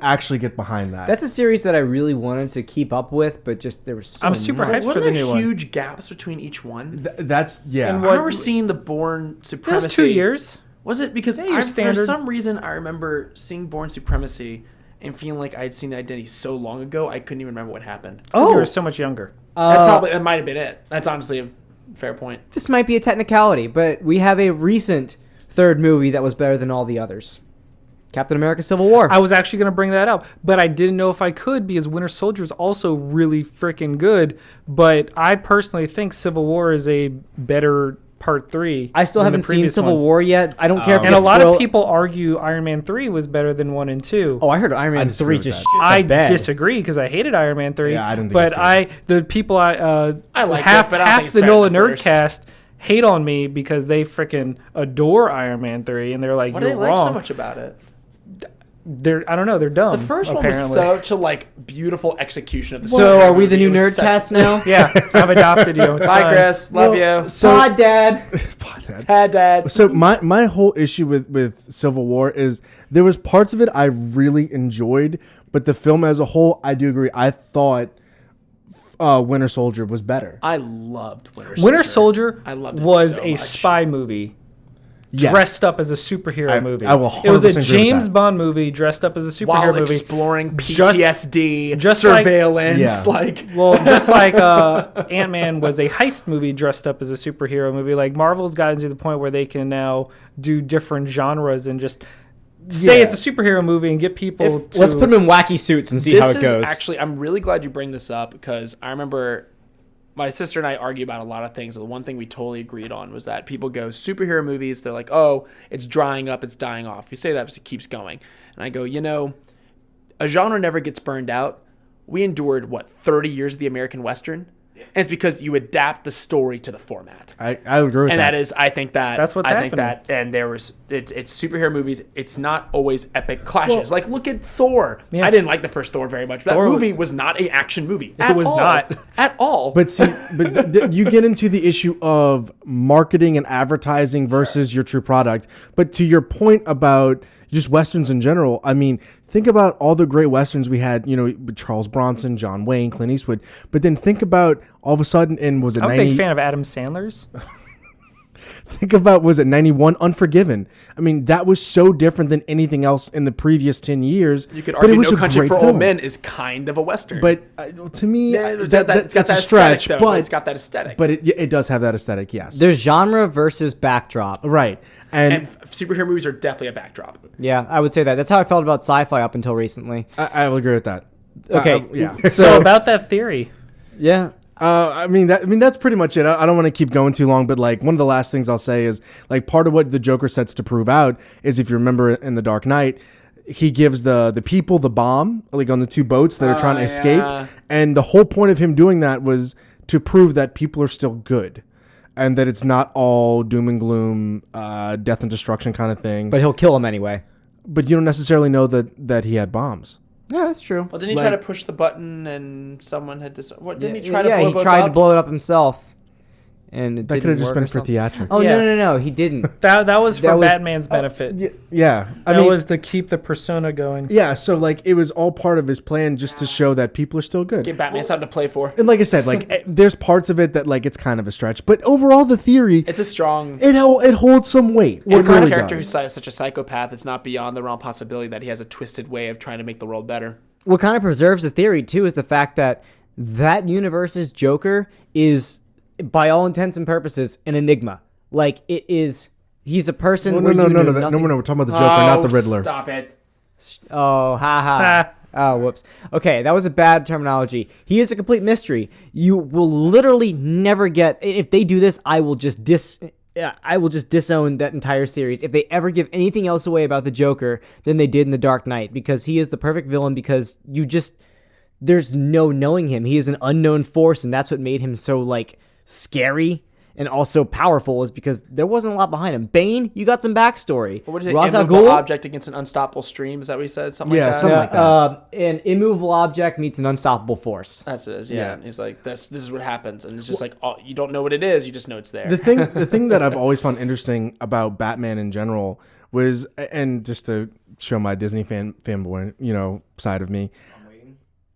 actually get behind that. That's a series that I really wanted to keep up with, but just there was so I'm super much. hyped for Wasn't the there new one. huge gaps between each one? That's yeah. And I remember seeing the Born It Supremacy. was 2 years. Was it? Because your for standard. some reason I remember seeing Born Supremacy and feeling like I had seen the Identity so long ago I couldn't even remember what happened. Oh, you were so much younger. That might have been it. That's honestly a fair point. This might be a technicality, but we have a recent third movie that was better than all the others. Captain America: Civil War. I was actually going to bring that up, but I didn't know if I could because Winter Soldier is also really freaking good. But I personally think Civil War is a better Part 3. I still than the haven't seen previous Civil ones. War yet. I don't care if And a it's lot spoiled- of people argue Iron Man 3 was better than 1 and 2. Oh, I heard Iron Man disagree 3 with just that. shit I the bed. disagree because I hated Iron Man 3. Yeah, I didn't think But it was the people I liked half it, but I don't think it's the better NOLA than the first. Nerdcast hate on me because they freaking adore Iron Man 3 and they're like, What do you're they like wrong. so much about it? I don't know, they're dumb. The first apparently. one was such a like beautiful execution of the. So are we the new It was such- Nerdcast now? Yeah, I've adopted you. It's Bye, fine. Chris. Love you. Pod Dad. Hi, Dad. So my whole issue with Civil War is there was parts of it I really enjoyed, but the film as a whole, I do agree. I thought Winter Soldier was better. I loved Winter Soldier. Winter Soldier I loved it was so a much. spy movie. Yes. dressed up as a superhero movie. I will It was 100% a agree with James that. Bond movie dressed up as a superhero While movie. exploring Just- PTSD, just like- surveillance, Yeah. like Well, just like Ant-Man was a heist movie dressed up as a superhero movie, like Marvel's gotten to the point where they can now do different genres and just say Yeah. it's a superhero movie and get people to... Let's put them in wacky suits and see this how it is goes. actually. I'm really glad you bring this up because I remember my sister and I argue about a lot of things. The one thing we totally agreed on was that people go superhero movies. They're like, oh, it's drying up, it's dying off. You say that, but it keeps going. And I go, a genre never gets burned out. We endured 30 years of the American Western, and it's because you adapt the story to the format. I agree with And that. that is, I think That's what's think happening. that, and it's superhero movies. It's not always epic clashes. Like look at Thor. Yeah. I didn't like the first Thor very much. But Thor that was- movie was not an action movie. It was not. at all. But see, you get into the issue of marketing and advertising versus your true product. But to your point about just westerns in general, I mean, think about all the great westerns we had. With Charles Bronson, John Wayne, Clint Eastwood. But then think about all of a sudden, was it I'm a 90? big fan of Adam Sandler's. Think about, was it 91? Unforgiven. I mean, that was so different than anything else in the previous 10 years. you could but it argue was No a Country great for film. Old Men is kind of a western. But to me, yeah, it's that's got a that stretch. aesthetic, though. But It's got that aesthetic. But it does have that aesthetic, yes. There's genre versus backdrop. Right. and superhero movies are definitely a backdrop. Yeah, I would say that. That's how I felt about sci-fi up until recently. I will agree with that. Okay. Yeah. So about that theory. Yeah. I mean that's pretty much it. I don't want to keep going too long, but like one of the last things I'll say is like part of what the Joker sets to prove out is, if you remember in The Dark Knight, he gives the people the bomb like on the two boats that are trying to escape, yeah. and the whole point of him doing that was to prove that people are still good, and that it's not all doom and gloom, death and destruction kind of thing. But he'll kill him anyway. But you don't necessarily know that he had bombs. Yeah, that's true. Well, didn't he try to push the button and someone had to? What didn't he try to? Yeah, blow he both tried up? to blow it up himself. And it That could didn't have just work been or for something. theatrics. Oh, Yeah. no, he didn't. That was for That was- Batman's benefit. Yeah. I That mean, was to keep the persona going. yeah, so like it was all part of his plan just to show that people are still good. Give Batman something to play for. And like I said, like there's parts of it that like it's kind of a stretch, but overall the theory It's a strong. it holds some weight. And It for a really character does. who's such a psychopath, it's not beyond the realm possibility that he has a twisted way of trying to make the world better. What kind of preserves the theory, too, is the fact that universe's Joker is, by all intents and purposes, an enigma. Like, it is... He's a person... No, where no, you no, know no, nothing- we're talking about the Joker, not the Riddler. Stop it. Oh, ha. Oh, whoops. Okay, that was a bad terminology. He is a complete mystery. You will literally never get... If they do this, I will just disown that entire series. If they ever give anything else away about the Joker than they did in The Dark Knight, because he is the perfect villain, because there's no knowing him. He is an unknown force, and that's what made him so, like, scary and also powerful, is because there wasn't a lot behind him. Bane, you got some backstory. What is it? Ra's al Immovable Ghul, object against an unstoppable stream. Is that what he said? Something Yeah, like that. something like that. an immovable object meets an unstoppable force. That's what it is. Yeah. Yeah. And he's like, this is what happens, and it's just like, oh, you don't know what it is. You just know it's there. The thing that I've always found interesting about Batman in general was, and just to show my Disney fanboy, side of me,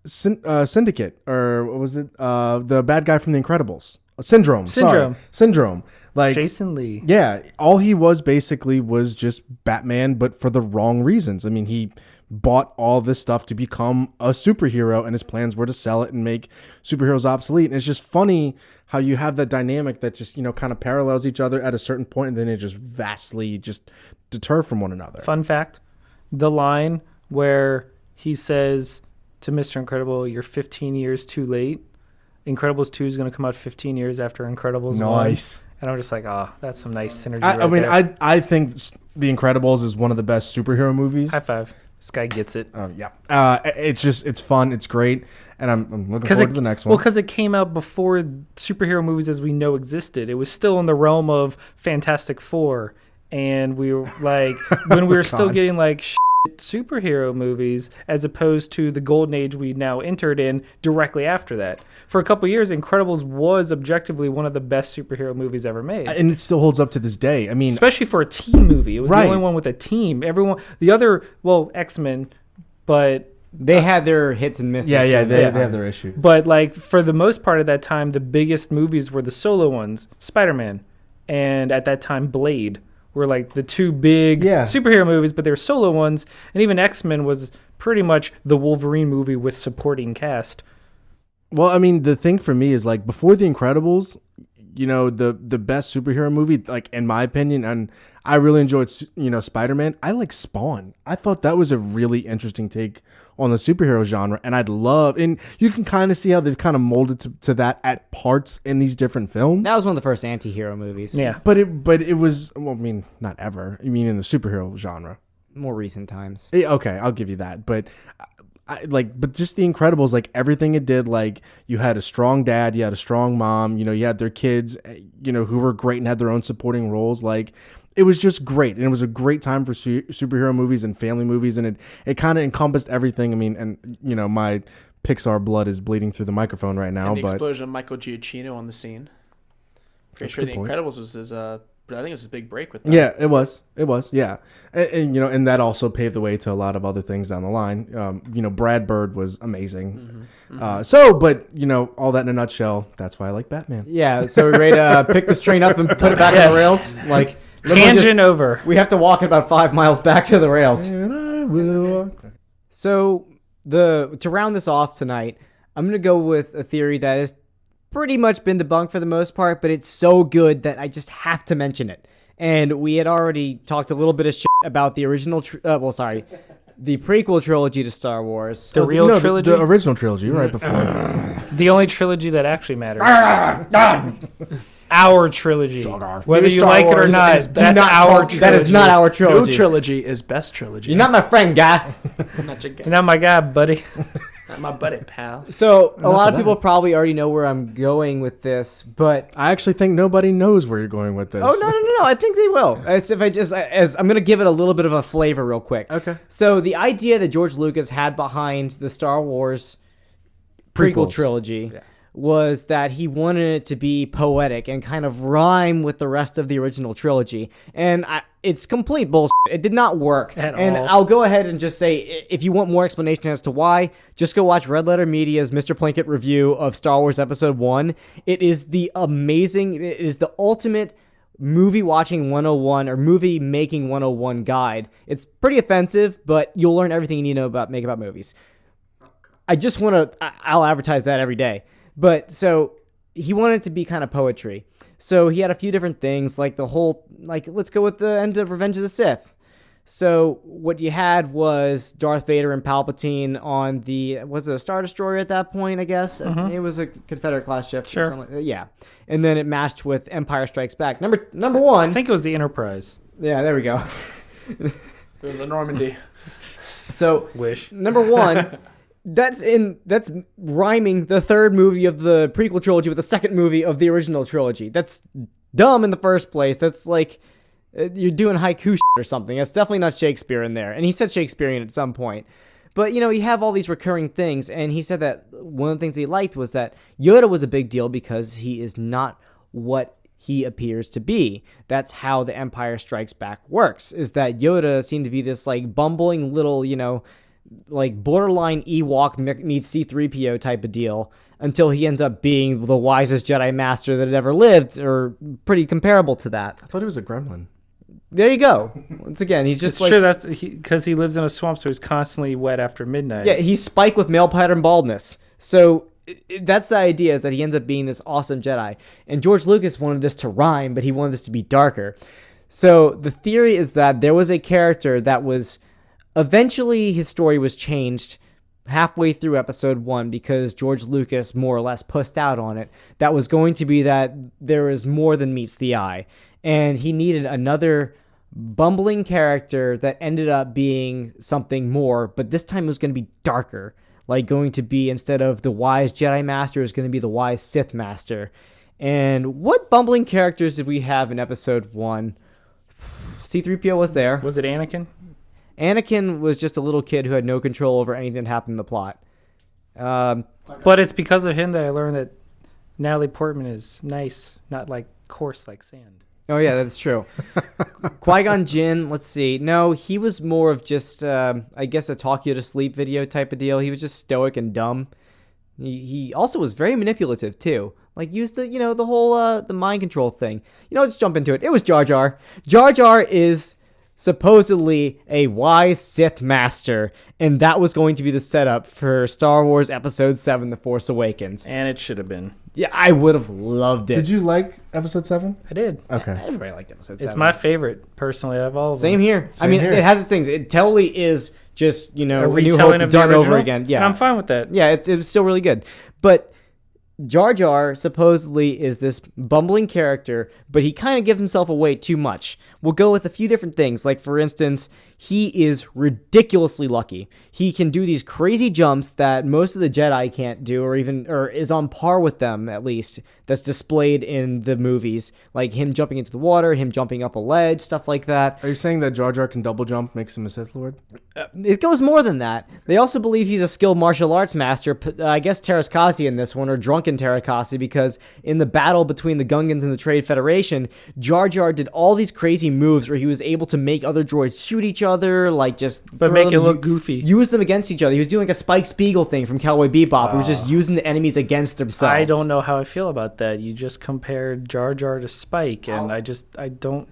Syndicate, or what was it? The bad guy from The Incredibles. Syndrome. Like Jason Lee. Yeah, all he was basically was just Batman, but for the wrong reasons. I mean, he bought all this stuff to become a superhero, and his plans were to sell it and make superheroes obsolete. And it's just funny how you have that dynamic that just, kind of parallels each other at a certain point, and then it just vastly just deter from one another. Fun fact, the line where he says to Mr. Incredible, "You're 15 years too late." Incredibles 2 is going to come out 15 years after Incredibles 1. Nice. And I'm just like, oh, that's some nice synergy there. I think The Incredibles is one of the best superhero movies. High five. This guy gets it. Yeah. It's fun. It's great. And I'm looking forward to the next one. Well, because it came out before superhero movies as we know existed. It was still in the realm of Fantastic Four. And we were like, when we were still getting like superhero movies as opposed to the golden age we now entered in directly after that. For a couple of years, Incredibles was objectively one of the best superhero movies ever made. And it still holds up to this day. I mean, especially for a team movie. It was the only one with a team. Everyone, the other, X-Men, but they had their hits and misses. Yeah, they have their issues. But like for the most part of that time, the biggest movies were the solo ones, Spider-Man, and at that time, Blade. Were like the two big superhero movies, but they were solo ones. And even X-Men was pretty much the Wolverine movie with supporting cast. Well, I mean, the thing for me is like before The Incredibles, the best superhero movie, like in my opinion, and I really enjoyed, Spider-Man. I like Spawn. I thought that was a really interesting take on the superhero genre, and and you can kind of see how they've kind of molded to that at parts in these different films. That was one of the first anti-hero movies. Yeah. But it was, well, I mean, not ever. I mean, in the superhero genre. More recent times. Okay, I'll give you that. But but just The Incredibles, like everything it did, like you had a strong dad, you had a strong mom, you had their kids, who were great and had their own supporting roles, like. It was just great, and it was a great time for superhero movies and family movies, and it kind of encompassed everything. I mean, and my Pixar blood is bleeding through the microphone right now. And the explosion of Michael Giacchino on the scene. Pretty sure The Incredibles was his. I think it was his big break with that. Yeah, it was. Yeah, and and that also paved the way to a lot of other things down the line. Brad Bird was amazing. But all that in a nutshell, that's why I like Batman. Yeah. So we're ready to pick this train up and put it back on the rails, like. Tangent over. We have to walk about 5 miles back to the rails. And I will. So to round this off tonight, I'm going to go with a theory that has pretty much been debunked for the most part, but it's so good that I just have to mention it. And we had already talked a little bit of shit about the original, the prequel trilogy to Star Wars. The real trilogy? The original trilogy, right before. The only trilogy that actually matters. Our trilogy. Whether you like it or not, that's our trilogy. That is not our trilogy. New trilogy is best trilogy. You're not my friend, guy. I'm not your guy. You're not my guy, buddy. Not my buddy, pal. So a lot of people probably already know where I'm going with this, but I actually think nobody knows where you're going with this. Oh no! I think they will. I'm gonna give it a little bit of a flavor real quick. Okay. So the idea that George Lucas had behind the Star Wars prequel trilogy was that he wanted it to be poetic and kind of rhyme with the rest of the original trilogy. And it's complete bullshit. It did not work. And I'll go ahead and just say, if you want more explanation as to why, just go watch Red Letter Media's Mr. Plinkett review of Star Wars Episode 1. It is the ultimate movie watching 101 or movie making 101 guide. It's pretty offensive, but you'll learn everything you need to know about movies. I'll advertise that every day. But so he wanted it to be kind of poetry. So he had a few different things, like let's go with the end of Revenge of the Sith. So what you had was Darth Vader and Palpatine on was it a Star Destroyer at that point, I guess? Mm-hmm. It was a Confederate class ship. Sure. Or something like that. Yeah. And then it matched with Empire Strikes Back. Number one. I think it was the Enterprise. Yeah, there we go. It was the Normandy. So Wish. Number one. That's rhyming the third movie of the prequel trilogy with the second movie of the original trilogy. That's dumb in the first place. That's like you're doing haiku shit or something. That's definitely not Shakespeare in there. And he said Shakespearean at some point. But, you have all these recurring things. And he said that one of the things he liked was that Yoda was a big deal because he is not what he appears to be. That's how the Empire Strikes Back works, is that Yoda seemed to be this like bumbling little, like borderline Ewok meets C-3PO type of deal until he ends up being the wisest Jedi Master that had ever lived, or pretty comparable to that. I thought he was a gremlin. There you go. Once again, he's just It's like true. That's because he lives in a swamp, so he's constantly wet after midnight. yeah, he's Spike with male pattern baldness. So that's the idea, is that he ends up being this awesome Jedi. And George Lucas wanted this to rhyme, but he wanted this to be darker. So the theory is that there was a character that was eventually his story was changed halfway through episode 1 because George Lucas more or less pussed out on it. That was going to be that there is more than meets the eye. And he needed another bumbling character that ended up being something more, but this time it was going to be darker. Like going to be, instead of the wise Jedi Master, is going to be the wise Sith Master. And what bumbling characters did we have in episode 1? C-3PO was there. Was it Anakin? Anakin was just a little kid who had no control over anything that happened in the plot. But it's because of him that I learned that Natalie Portman is nice, not like coarse like sand. Oh, yeah, that's true. Qui-Gon Jinn, let's see. No, he was more of just, I guess, a talk you to sleep video type of deal. He was just stoic and dumb. He also was very manipulative, too. Like, used the, the whole, the mind control thing. Let's jump into it. It was Jar Jar. Jar Jar is supposedly a wise Sith Master, and that was going to be the setup for Star Wars Episode 7, The Force Awakens. And it should have been. Yeah, I would have loved it. Did you like episode 7? I did. Okay. Everybody liked Episode 7. It's my favorite, personally, of all of them. Same here. Same here. It has its things. It totally is just, A New retelling Hope of the done over original? again. Yeah. And I'm fine with that. Yeah, it was still really good. But Jar Jar supposedly is this bumbling character, but he kind of gives himself away too much. We'll go with a few different things. Like, for instance, he is ridiculously lucky. He can do these crazy jumps that most of the Jedi can't do, or is on par with them, at least, that's displayed in the movies. Like him jumping into the water, him jumping up a ledge, stuff like that. Are you saying that Jar Jar can double jump, makes him a Sith Lord? It goes more than that. They also believe he's a skilled martial arts master. I guess Terraskasi in this one, or drunken Terraskasi, because in the battle between the Gungans and the Trade Federation, Jar Jar did all these crazy moves where he was able to make other droids shoot each other, like just But throw make them, it look goofy. use them against each other. He was doing like a Spike Spiegel thing from Cowboy Bebop. He was just using the enemies against themselves. I don't know how I feel about that. You just compared Jar Jar to Spike, and I don't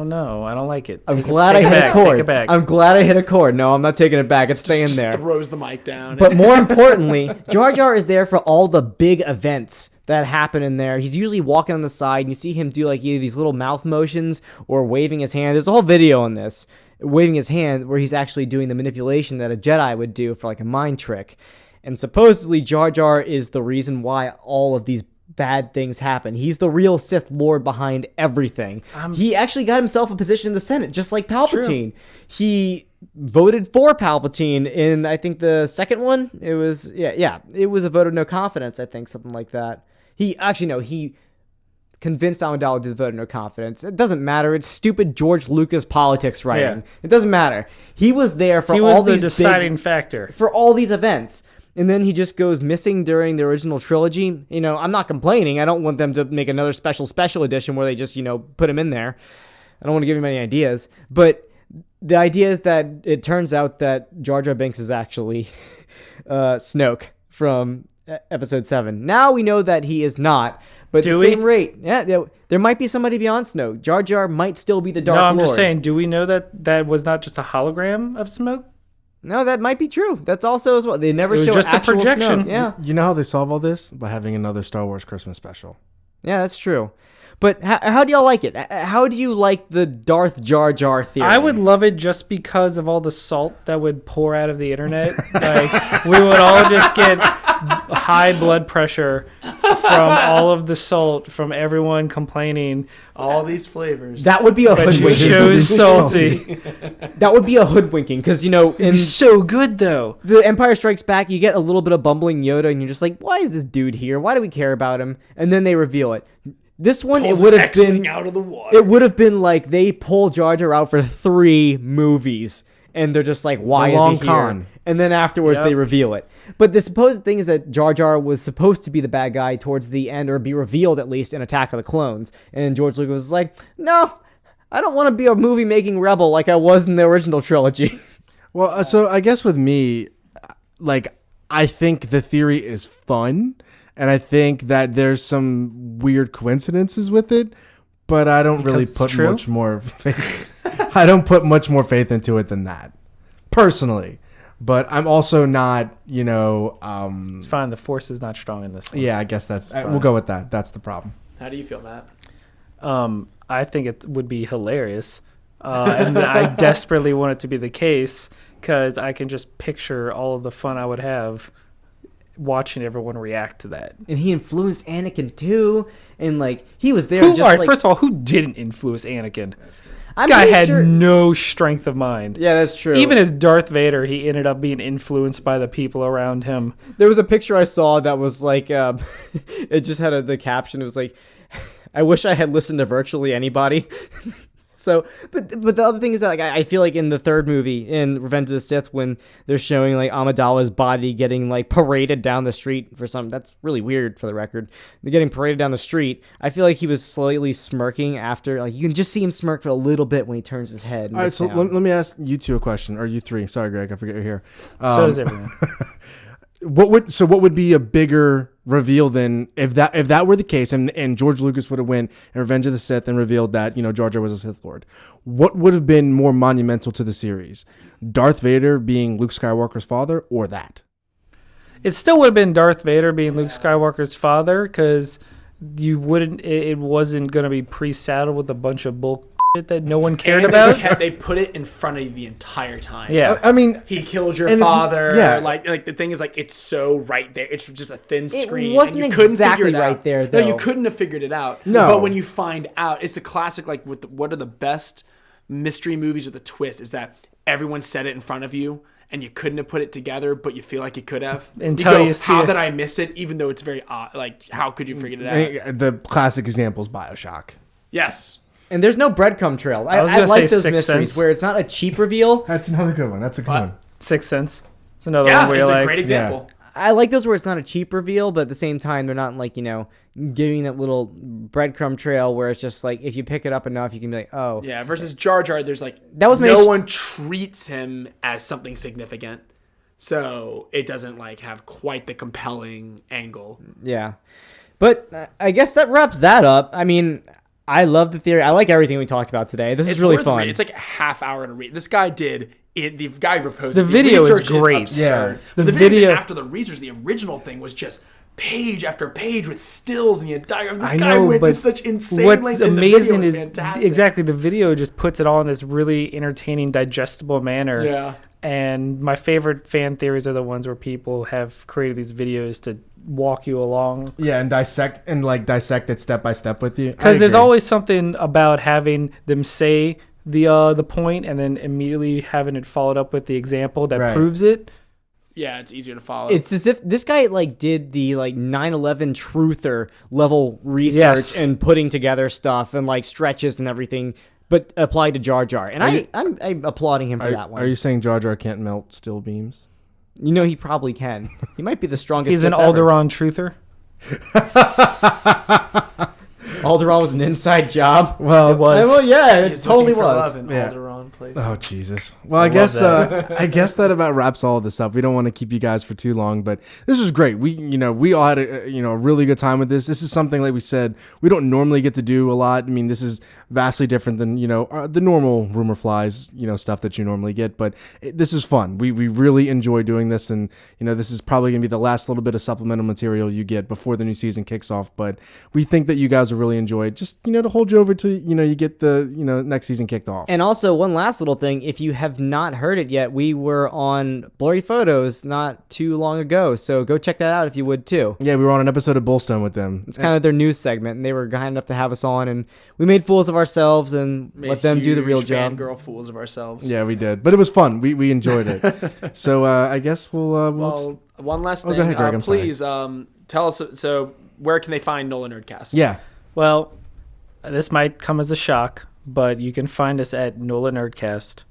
know. I don't like it. I'm glad I hit a chord. Take it back. I'm glad I hit a chord. No, I'm not taking it back. It's staying Just there. throws the mic down. But more importantly, Jar Jar is there for all the big events that happen in there. He's usually walking on the side, and you see him do like either these little mouth motions or waving his hand. There's a whole video on this, waving his hand, where he's actually doing the manipulation that a Jedi would do for like a mind trick. And supposedly Jar Jar is the reason why all of these bad things happen. He's the real Sith Lord behind everything. He actually got himself a position in the Senate, just like Palpatine. He voted for Palpatine in, I think, the second one. It was, it was a vote of no confidence, I think, something like that. He convinced Amidala to vote of no confidence. It doesn't matter. It's stupid George Lucas politics writing. Yeah. It doesn't matter. He was there for He all was the these deciding factor. for all these events. And then he just goes missing during the original trilogy. I'm not complaining. I don't want them to make another special edition where they just, put him in there. I don't want to give him any ideas. But the idea is that it turns out that Jar Jar Binks is actually Snoke from Episode 7. Now we know that he is not. But at the same rate, there might be somebody beyond Snoke. Jar Jar might still be the Dark Lord. No, I'm just saying, do we know that was not just a hologram of Smoke? No, that might be true. That's also as well. They never show just a actual projection. Snoke. Yeah. You know how they solve all this? By having another Star Wars Christmas special. Yeah, that's true. But how do y'all like it? How do you like the Darth Jar Jar theory? I would love it just because of all the salt that would pour out of the internet. Like, we would all just get high blood pressure from all of the salt, from everyone complaining. all these flavors. That would be a But you hoodwinking. chose salty. That would be a hoodwinking because in It's so good, though. The Empire Strikes Back, you get a little bit of bumbling Yoda, and you're just like, why is this dude here? Why do we care about him? And then they reveal it. This one, Pulls it would have X-Wing been out of the water. It would have been like they pull Jar Jar out for 3 movies, and they're just like, why The is long he here? con. And then afterwards Yep. they reveal it. But the supposed thing is that Jar Jar was supposed to be the bad guy towards the end, or be revealed at least in Attack of the Clones. And George Lucas was like, no, I don't want to be a movie-making rebel like I was in the original trilogy. Well, so I guess with me, like, I think the theory is fun, and I think that there's some weird coincidences with it, but I don't really Because put it's true? much more faith. I don't put much more faith into it than that, personally. But I'm also not, It's fine. The Force is not strong in this one. yeah, I guess we'll go with that. That's the problem. How do you feel, Matt? I think it would be hilarious. And I desperately want it to be the case because I can just picture all of the fun I would have watching everyone react to that. And he influenced Anakin too, and like he was there. All right, like, first of all, who didn't influence Anakin? I'm Guy pretty had sure- no strength of mind. Yeah, that's true. Even as Darth Vader, he ended up being influenced by the people around him. there was a picture I saw that was like, it just had the caption. It was like, "I wish I had listened to virtually anybody." So, but the other thing is that like I feel like in the third movie in Revenge of the Sith, when they're showing like Amidala's body getting like paraded down the street for some, that's really weird for the record. They're getting paraded down the street. I feel like he was slightly smirking after, like you can just see him smirk for a little bit when he turns his head. and All right, looks so down. let me ask you two a question, or you three. Sorry, Greg, I forget you're here. So does everyone. What would be a bigger reveal than if that were the case and George Lucas would have went in Revenge of the Sith and revealed that Jar Jar was a Sith Lord? What would have been more monumental to the series? Darth Vader being Luke Skywalker's father, or that? It still would have been Darth Vader being Luke Skywalker's father because it wasn't going to be pre-saddled with a bunch of bull shit that no one cared about. They put it in front of you the entire time. Yeah. I mean, He killed your And it's- father. yeah. Like the thing is, like, it's so right there. It's just a thin screen. and wasn't you couldn't exactly figure it out. right there, No, you though. couldn't have figured it out. No. But when you find out, it's the classic, like, what are the best mystery movies with a twist is that everyone said it in front of you and you couldn't have put it together, but you feel like you could have. Until you see how it. did I miss it? Even though it's very odd. Like, how could you figure it out? the classic example is BioShock. Yes. And there's no breadcrumb trail. I was I gonna like say those Sixth mysteries Sense. where it's not a cheap reveal. That's another good one. That's a good one. Sixth Sense. It's another Yeah, one where it's you're a like, great example. I like those where it's not a cheap reveal, but at the same time, they're not like, giving that little breadcrumb trail where it's just like, if you pick it up enough, you can be like, oh. Yeah, versus Jar Jar, there's like, That was no made- one treats him as something significant. So it doesn't like have quite the compelling angle. Yeah. But I guess that wraps that up. I mean, I love the theory. I like everything we talked about today. This is really worth fun. reading. It's like a half hour to read. This guy did it. The guy proposed. The video is research great. absurd. Yeah. The The video video- after the research, the original thing was just page after page with stills and you had diagrams. This I guy know, went to but such insane what's lengths. And the video amazing was is fantastic. exactly the video just puts it all in this really entertaining, digestible manner. Yeah. And my favorite fan theories are the ones where people have created these videos to walk you along. Yeah, and dissect it step by step with you. Because there's always something about having them say the point and then immediately having it followed up with the example that Right. proves it. Yeah, it's easier to follow. It's as if this guy did the 9/11 truther level research Yes. and putting together stuff and stretches and everything, but applied to Jar Jar. And I'm applauding him for that one. Are you saying Jar Jar can't melt steel beams? He probably can. He might be the strongest. He's an Sith ever. Alderaan truther. Alderaan was an inside job. Well, It was. Well, yeah, it He's totally looking for was. love in Yeah. Alderaan place. Oh Jesus! Well, I guess that. I guess that about wraps all of this up. We don't want to keep you guys for too long, but this was great. We all had a really good time with this. This is something, like we said, we don't normally get to do a lot. I mean, this is vastly different than the normal Rumor Flies stuff that you normally get. But this is fun. We really enjoy doing this, and this is probably gonna be the last little bit of supplemental material you get before the new season kicks off. But we think that you guys will really enjoy it. Just to hold you over to you get the next season kicked off. And also, one last little thing. If you have not heard it yet, we were on Blurry Photos not too long ago. So go check that out if you would, too. Yeah, we were on an episode of Bullstone with them. It's kind of their news segment, and they were kind enough to have us on, and we made fools of ourselves and let them do the real job. Girl fools of ourselves. Yeah, we did, but it was fun. We enjoyed it. So I guess we'll Well, one last thing. go ahead, Greg, I'm sorry. please tell us. So, where can they find Nola Nerdcast? yeah. Well, this might come as a shock, but you can find us at NOLAnerdcast,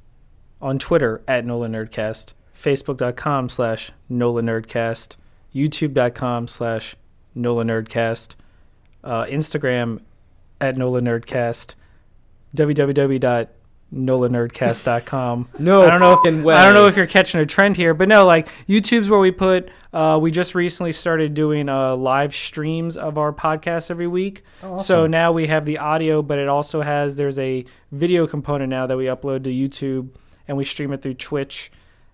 on Twitter at NOLAnerdcast, Facebook.com/NOLAnerdcast, YouTube.com/NOLAnerdcast, Instagram at NOLAnerdcast, NOLAnerdcast.com. No fucking way. I don't know if you're catching a trend here, but no, like YouTube's where we put. We just recently started doing live streams of our podcast every week. Oh, awesome. So now we have the audio, but it also there's a video component now that we upload to YouTube, and we stream it through Twitch.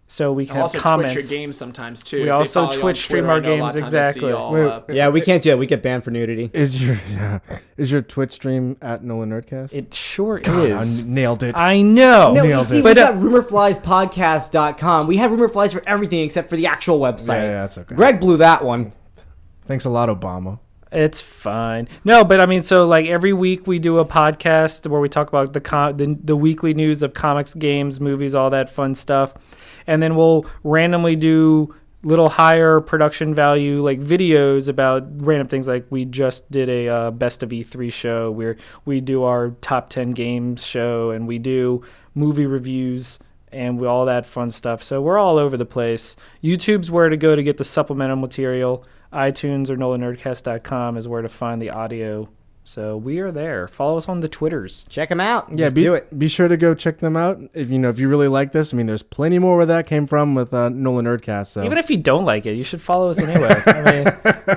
So we can have also comments. Twitch your games sometimes too. We If they also follow you on Twitch stream Twitter, our I know a lot games, of times I see exactly. y'all, Yeah, we can't do it. We get banned for nudity. Is your Twitch stream at NOLAnerdcast? It sure God, is. I nailed it. I know. No, you Nailed see, it. we got rumorfliespodcast.com. We had rumor flies for everything except for the actual website. Yeah, that's okay. Greg blew that one. Thanks a lot, Obama. It's fine. No, but I mean, so like every week we do a podcast where we talk about the weekly news of comics, games, movies, all that fun stuff. And then we'll randomly do little higher production value like videos about random things. Like we just did a best of E3 show where we do our top 10 games show, and we do movie reviews and all that fun stuff. So we're all over the place. YouTube's where to go to get the supplemental material. iTunes or NOLAnerdcast.com is where to find the audio. So we are there. Follow us on the Twitters. Check them out. Yeah, Just do it. Be sure to go check them out. If you really like this, I mean, there's plenty more where that came from with NOLAnerdcast. So Even if you don't like it, you should follow us anyway. I mean,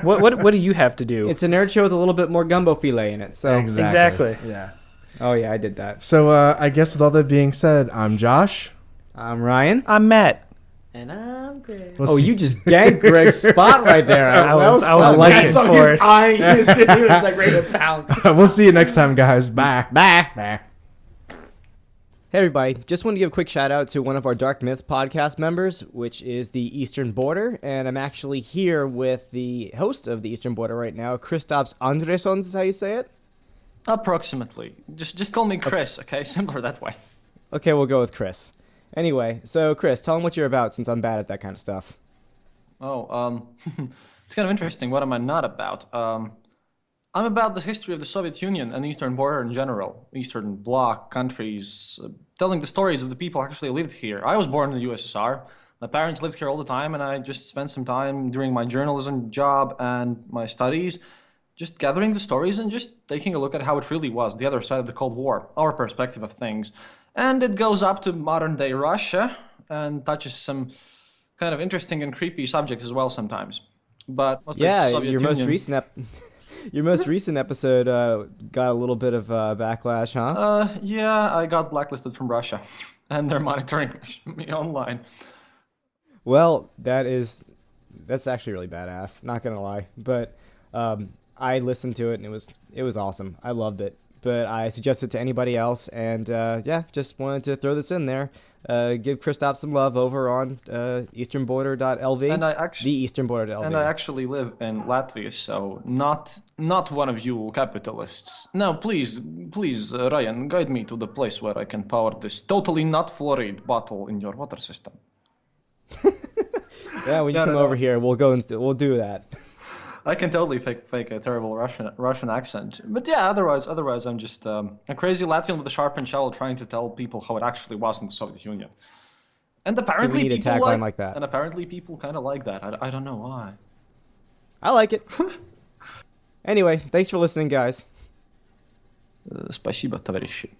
what do you have to do? It's a nerd show with a little bit more gumbo filet in it. So Exactly. Yeah. Oh yeah, I did that. So I guess with all that being said, I'm Josh. I'm Ryan. I'm Matt. And I'm Greg. We'll Oh, see- you just gagged Greg's spot right there. I was I like waiting it. So he for was it. eyeing his dude. He was like ready to pounce. We'll see you next time, guys. Bye. Bye. Hey everybody, just wanted to give a quick shout out to one of our Dark Myths podcast members, which is the Eastern Border, and I'm actually here with the host of the Eastern Border right now, Kristaps Andresson, is how you say it? Approximately. Just call me Chris, okay? Simpler that way. Okay, we'll go with Chris. Anyway, so Chris, tell him what you're about since I'm bad at that kind of stuff. Oh, it's kind of interesting. What am I not about? I'm about the history of the Soviet Union and the Eastern Border in general. Eastern Bloc countries, telling the stories of the people who actually lived here. I was born in the USSR. My parents lived here all the time, and I just spent some time during my journalism job and my studies just gathering the stories and just taking a look at how it really was, the other side of the Cold War, our perspective of things. And it goes up to modern-day Russia and touches some kind of interesting and creepy subjects as well sometimes. But mostly Soviet your Union. most recent episode got a little bit of backlash, huh? Yeah, I got blacklisted from Russia, and they're monitoring me online. Well, that's actually really badass. Not gonna lie, but I listened to it and it was awesome. I loved it, but I suggest it to anybody else, and just wanted to throw this in there. Give Kristaps some love over on easternborder.lv. And the easternborder.lv. And I actually live in Latvia, so not one of you capitalists. Now, please, Ryan, guide me to the place where I can power this totally not fluoride bottle in your water system. Yeah, when you No, come no, over no. here, we'll we'll do that. I can totally fake a terrible Russian accent, but yeah, otherwise I'm just a crazy Latvian with a sharpened shell trying to tell people how it actually was in the Soviet Union. And apparently need a people tagline like that. And apparently people kind of like that. I don't know why. I like it. Anyway, thanks for listening, guys. Спасибо, товарищи.